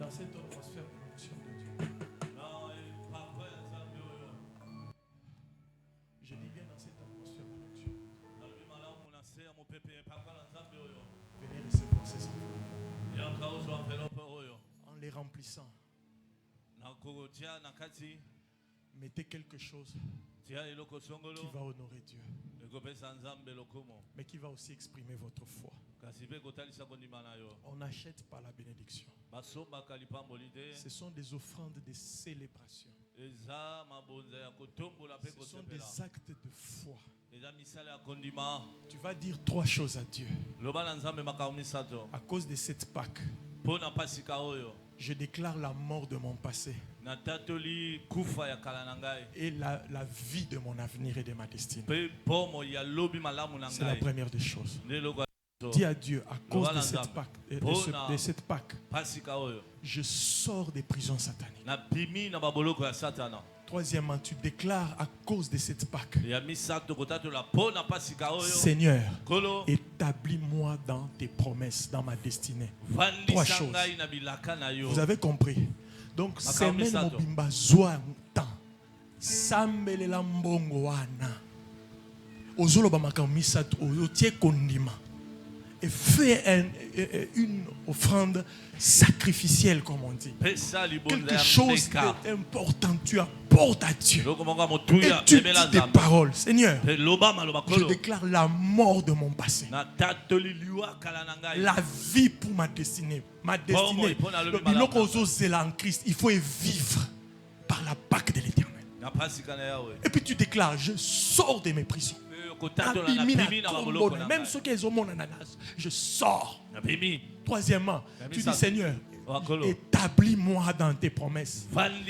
Dans cette atmosphère de l'onction de Dieu. Je dis bien dans cette atmosphère de l'onction. Venez recevoir ces enveloppes. En les remplissant, mettez quelque chose qui va honorer Dieu, mais qui va aussi exprimer votre foi. On n'achète pas la bénédiction. Ce sont des offrandes de célébration. Ce sont des actes de foi. Tu vas dire 3 choses à Dieu. À cause de cette Pâque, je déclare la mort de mon passé et la vie de mon avenir et de ma destinée. C'est la première des choses. Dis à Dieu, à cause de cette Pâque, je sors des prisons sataniques. Troisièmement, tu déclares à cause de cette Pâque, Seigneur, établis-moi dans tes promesses, dans ma destinée. 3 choses. Vous avez compris? Donc, semaine mobimba zoanta, sambelela mbongo wana, ozolo bamakamisa oyotie kondima. Et fais une offrande sacrificielle, comme on dit. Quelque chose d'important. Tu as portes à Dieu. Et tu dis des paroles. Seigneur, je déclare la mort de mon passé. La vie pour ma destinée. Ma destinée. Le biloko zela en Christ. Il faut vivre par la Pâque de l'Éternel. Et puis tu déclares, je sors de mes prisons. Même ceux qui ont mon ananas, je sors. Troisièmement, tu dis Seigneur, établis-moi dans tes promesses.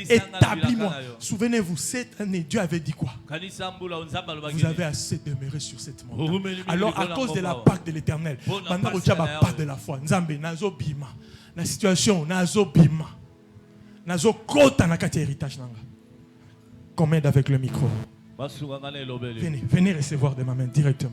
Établis-moi. Souvenez-vous, cette année, Dieu avait dit quoi? Vous avez assez demeuré sur cette montagne. Alors, à cause de la Pâque de l'Éternel, maintenant, tu as pas de la foi. Nzambe, nazo bima. La situation, nazo bima. Nazo kota na kati héritage nanga. Commande avec le micro. Venez recevoir de ma main directement.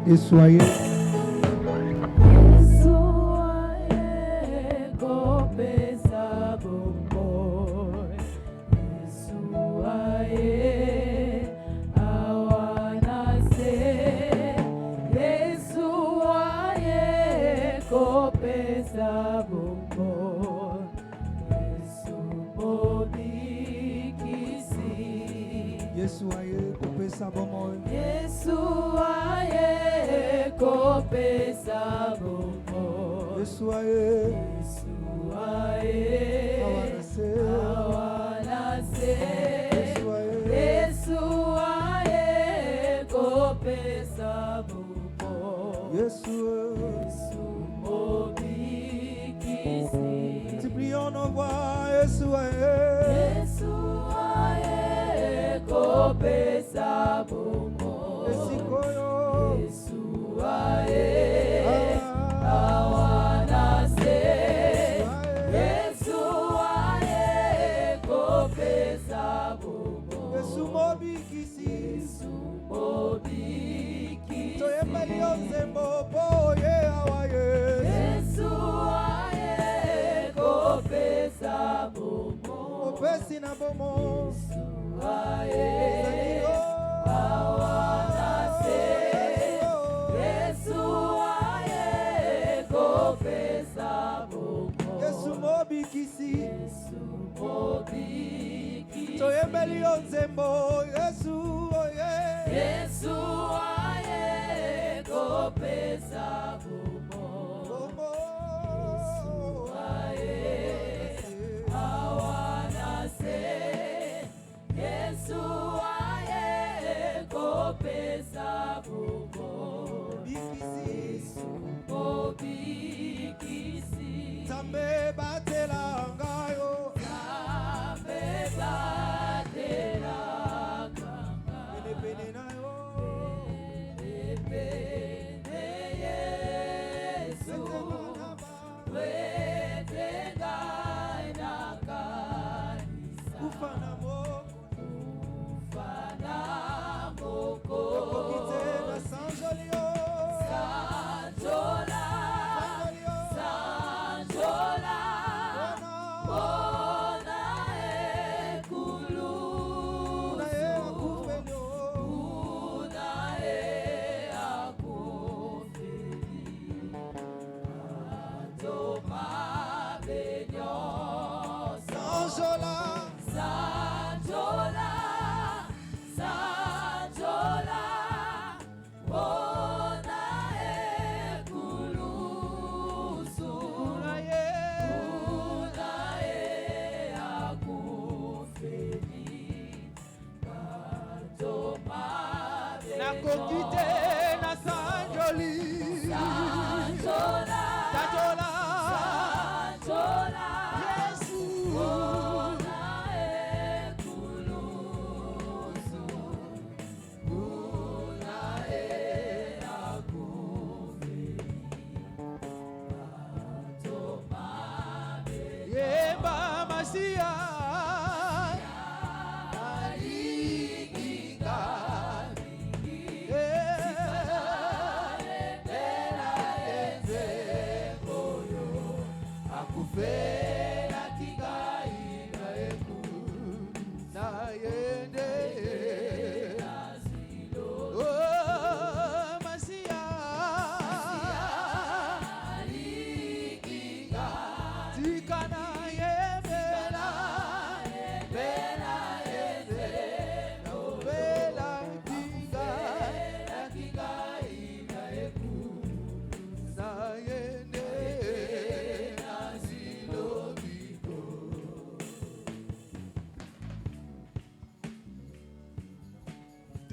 Et soyez multiplions nos voix,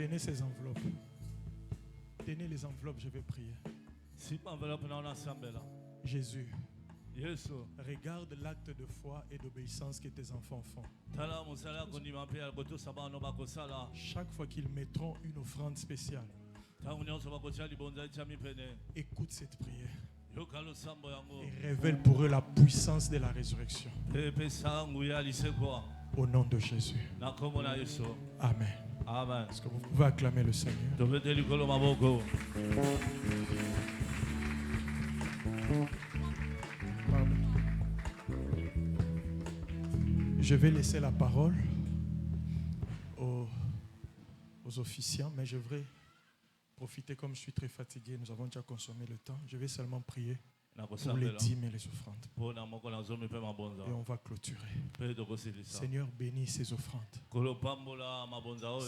Tenez ces enveloppes. Tenez les enveloppes, je vais prier. Jésus, regarde l'acte de foi et d'obéissance que tes enfants font. Chaque fois qu'ils mettront une offrande spéciale, écoute cette prière et révèle pour eux la puissance de la résurrection. Au nom de Jésus. Amen. Amen. Est-ce que vous pouvez acclamer le Seigneur? Pardon. Je vais laisser la parole aux officiants, mais je vais profiter comme je suis très fatigué. Nous avons déjà consommé le temps. Je vais seulement prier pour les dîmes et les offrandes. Et on va clôturer. Seigneur, bénis ces offrandes,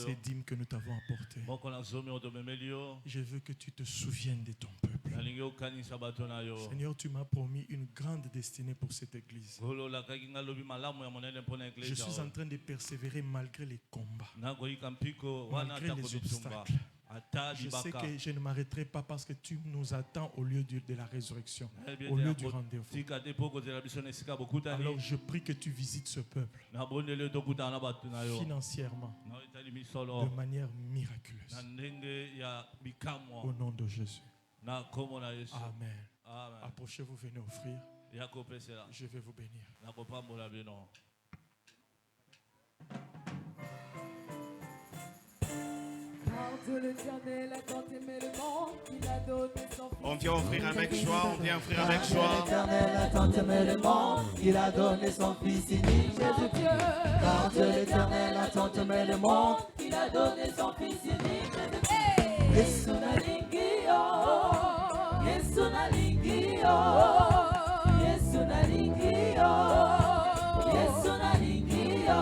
ces dîmes que nous t'avons apportées. Je veux que tu te souviennes de ton peuple. Seigneur, tu m'as promis une grande destinée pour cette église. Je suis en train de persévérer malgré les combats, malgré les obstacles. Je sais que je ne m'arrêterai pas parce que tu nous attends au lieu de la résurrection, au lieu du rendez-vous. Alors je prie que tu visites ce peuple financièrement, de manière miraculeuse. Au nom de Jésus. Amen. Approchez-vous, venez offrir. Je vais vous bénir. On vient offrir avec joie, on vient offrir avec joie. L'Éternel a tant aimé le monde qu'il a donné son Fils unique Jésus-Christ. Car Dieu l'Éternel a tant aimé le monde qu'il a donné son Fils unique Jésus-Christ. Yesu nalingio, Yesu nalingio, Yesu nalingio, Yesu nalingio,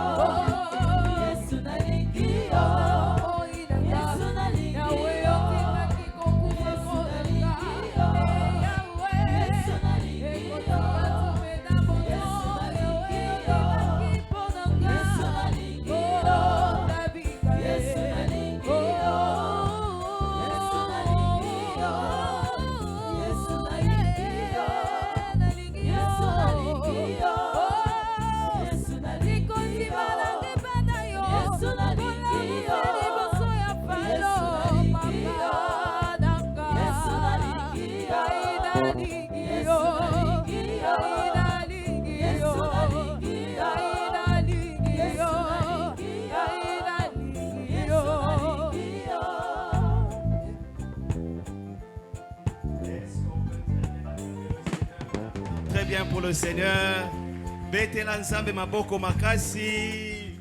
Yesu nalingio. Très bien pour le Seigneur. Betela nzambe maboko makasi.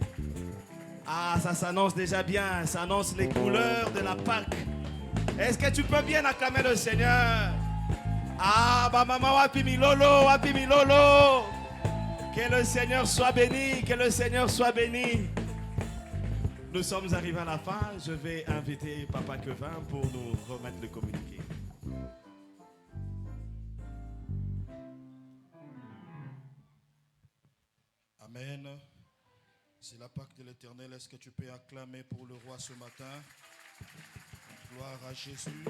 Ah, ça s'annonce déjà bien. Ça annonce les couleurs de la Pâque. Est-ce que tu peux bien acclamer le Seigneur? Ah, bah maman wapi milolo, wapi milolo. Que le Seigneur soit béni, que le Seigneur soit béni. Nous sommes arrivés à la fin. Je vais inviter Papa Kevin pour nous remettre le communiqué. Amen. C'est la Pâque de l'Éternel. Est-ce que tu peux acclamer pour le roi ce matin? Gloire à Jésus.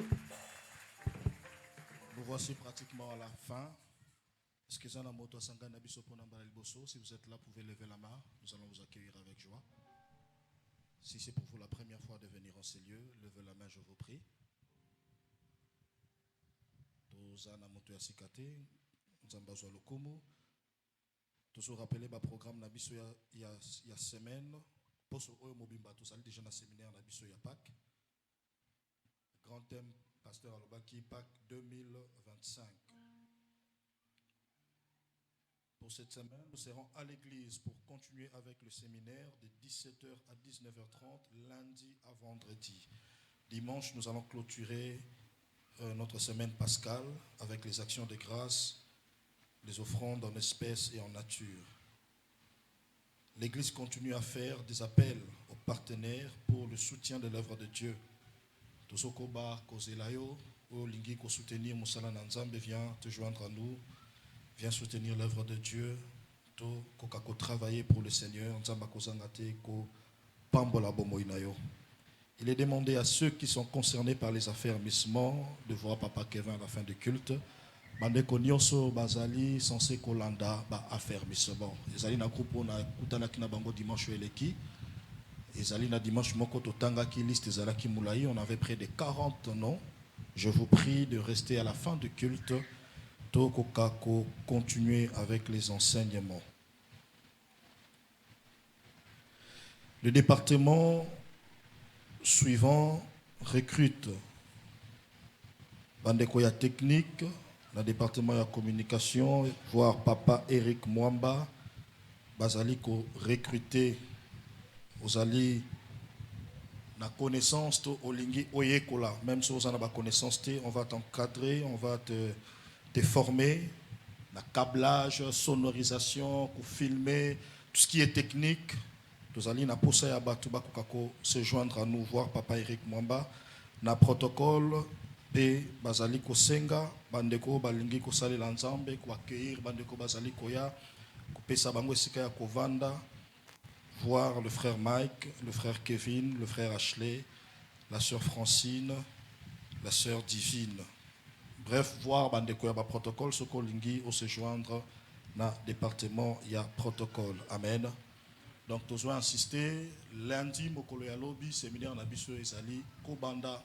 Nous voici pratiquement à la fin. Si vous êtes là, vous pouvez lever la main. Nous allons vous accueillir avec joie. Si c'est pour vous la première fois de venir en ces lieux, levez la main, je vous prie. Toujours rappeler le programme Nabiso il y a semaine. Pour ce mobimba tous allez déjà dans le séminaire Nabiso ya Pâques. Grand thème pasteur Alobaki Pâques 2025. Pour cette semaine, nous serons à l'église pour continuer avec le séminaire de 17h à 19h30 lundi à vendredi. Dimanche, nous allons clôturer notre semaine pascale avec les actions de grâce, les offrandes en espèces et en nature. L'Église continue à faire des appels aux partenaires pour le soutien de l'œuvre de Dieu. Tosokoba Kozelayo, Olingi ko soutenir Moussala Nanzambe, viens te joindre à nous, viens soutenir l'œuvre de Dieu. To kokako travailler pour le Seigneur, Nzamba Kozangate ko pambola bomoinayo. Il est demandé à ceux qui sont concernés par les affermissements de voir Papa Kevin à la fin du culte. Bandeko nyonso bazali censé kolanda ba affermissement. Ezali na groupe on a kutanaki na bango dimanche eleki. Ezali na dimanche moko totangaki liste ezalaki mulai, on avait près de 40 noms. Je vous prie de rester à la fin du culte. Tokokako continuer avec les enseignements. Le département suivant recrute Bandekoya technique, le département de communication, voir Papa Eric Mwamba, Bazali ko recruter Ozali la connaissance to olingi oyekola, même si vous en avez connaissance, on va t'encadrer, on va te former, la câblage, sonorisation, pour filmer, tout ce qui est technique. Nous allons se joindre à nous, voir Papa Eric Mwamba, na protocole et bazali ko senga bandeko balingi ko sali lanzambe ko accueillir bandeko bazali koya ko pesa bango esika ya kovanda, voir le frère Mike, le frère Kevin, le frère Ashley, la sœur Francine, la sœur Divine. Bref, voir bandeko ya ba protocole ce ko lingi au se joindre na département ya protocole. Amen. Donc, nous allons insister, lundi, mokolo ya lobi, séminaire na biso ezali, kobanda,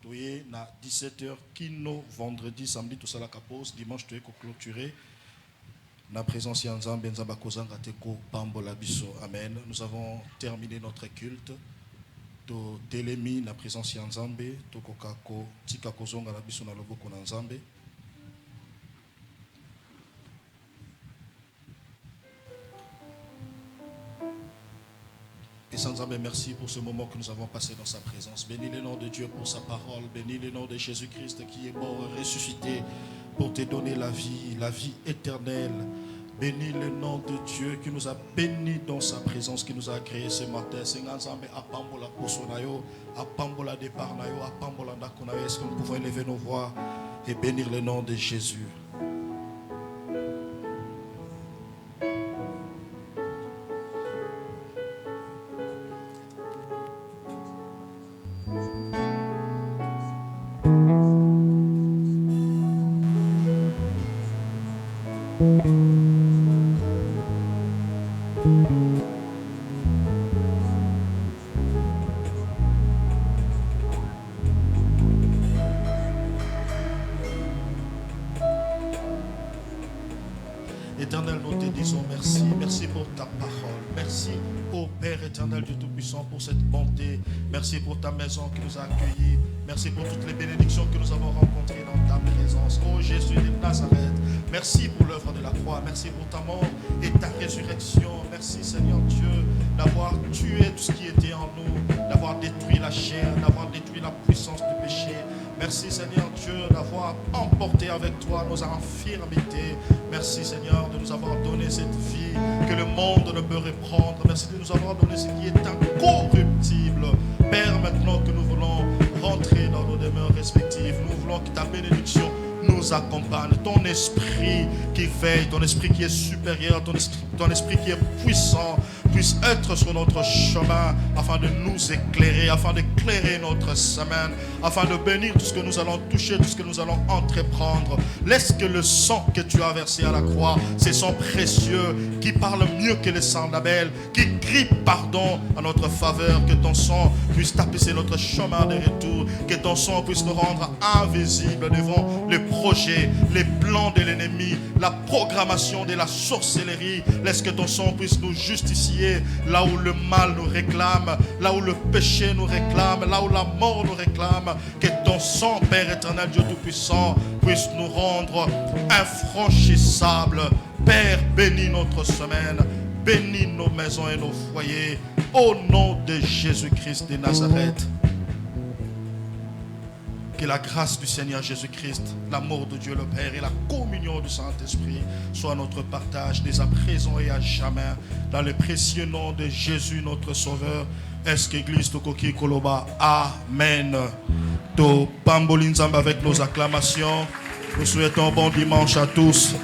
toye na 17h, kino, vendredi, samedi, tout ça la pause, dimanche, toye ko clôturer, na présence ya Nzambe, Nzamba kozanga teko, pambo la biso, amen. Nous avons terminé notre culte, to telemi, na présence ya Nzambe, to kokako, tika kozonga la biso na loboko na Nzambe. Et sans Nzambe, merci pour ce moment que nous avons passé dans sa présence. Bénis le nom de Dieu pour sa parole. Bénis le nom de Jésus-Christ qui est mort et ressuscité pour te donner la vie éternelle. Bénis le nom de Dieu qui nous a bénis dans sa présence, qui nous a créé ce matin. Seigneur Nzambe, apambola posonayo, apambola deparnayo, apambola ndakonayo. Est-ce que nous pouvons élever nos voix et bénir le nom de Jésus? Éternel, nous te disons merci. Merci pour ta parole. Merci, ô Père éternel, Dieu Tout-Puissant, pour cette bonté. Merci pour ta maison qui nous a accueillis. Merci pour toutes les bénédictions que nous avons rencontrées dans ta présence. Ô Jésus de Nazareth, merci pour l'œuvre de la croix. Merci pour ta mort et ta résurrection. Merci, Seigneur Dieu, d'avoir tué tout ce qui était en nous, d'avoir détruit la chair, d'avoir détruit la puissance du péché. Merci, Seigneur Dieu, d'avoir emporté avec toi nos infirmités. Merci, Seigneur, de nous avoir donné cette vie que le monde ne peut reprendre. Merci de nous avoir donné ce qui est incorruptible. Père, maintenant que nous voulons rentrer dans nos demeures respectives, nous voulons que ta bénédiction nous accompagne. Ton esprit qui veille, ton esprit qui est supérieur, ton esprit qui est puissant, puisse être sur notre chemin afin de nous éclairer, afin d'éclairer notre semaine, afin de bénir tout ce que nous allons toucher, tout ce que nous allons entreprendre. Laisse que le sang que tu as versé à la croix, c'est sang précieux qui parle mieux que le sang d'Abel, qui crie pardon à notre faveur, que ton sang puisse tapisser notre chemin de retour, que ton sang puisse nous rendre invisibles devant les projets, les plans de l'ennemi, la programmation de la sorcellerie. Laisse que ton sang puisse nous justifier là où le mal nous réclame, là où le péché nous réclame, là où la mort nous réclame. Que ton sang, Père éternel, Dieu Tout-Puissant, puisse nous rendre infranchissables. Père, bénis notre semaine, bénis nos maisons et nos foyers, au nom de Jésus-Christ de Nazareth. Que la grâce du Seigneur Jésus-Christ, l'amour de Dieu le Père et la communion du Saint-Esprit soient notre partage dès à présent et à jamais. Dans le précieux nom de Jésus, notre Sauveur. Est-ce qu'Église Tokoki Koloba? Amen. To Pambolin Zamba avec nos acclamations. Nous souhaitons bon dimanche à tous.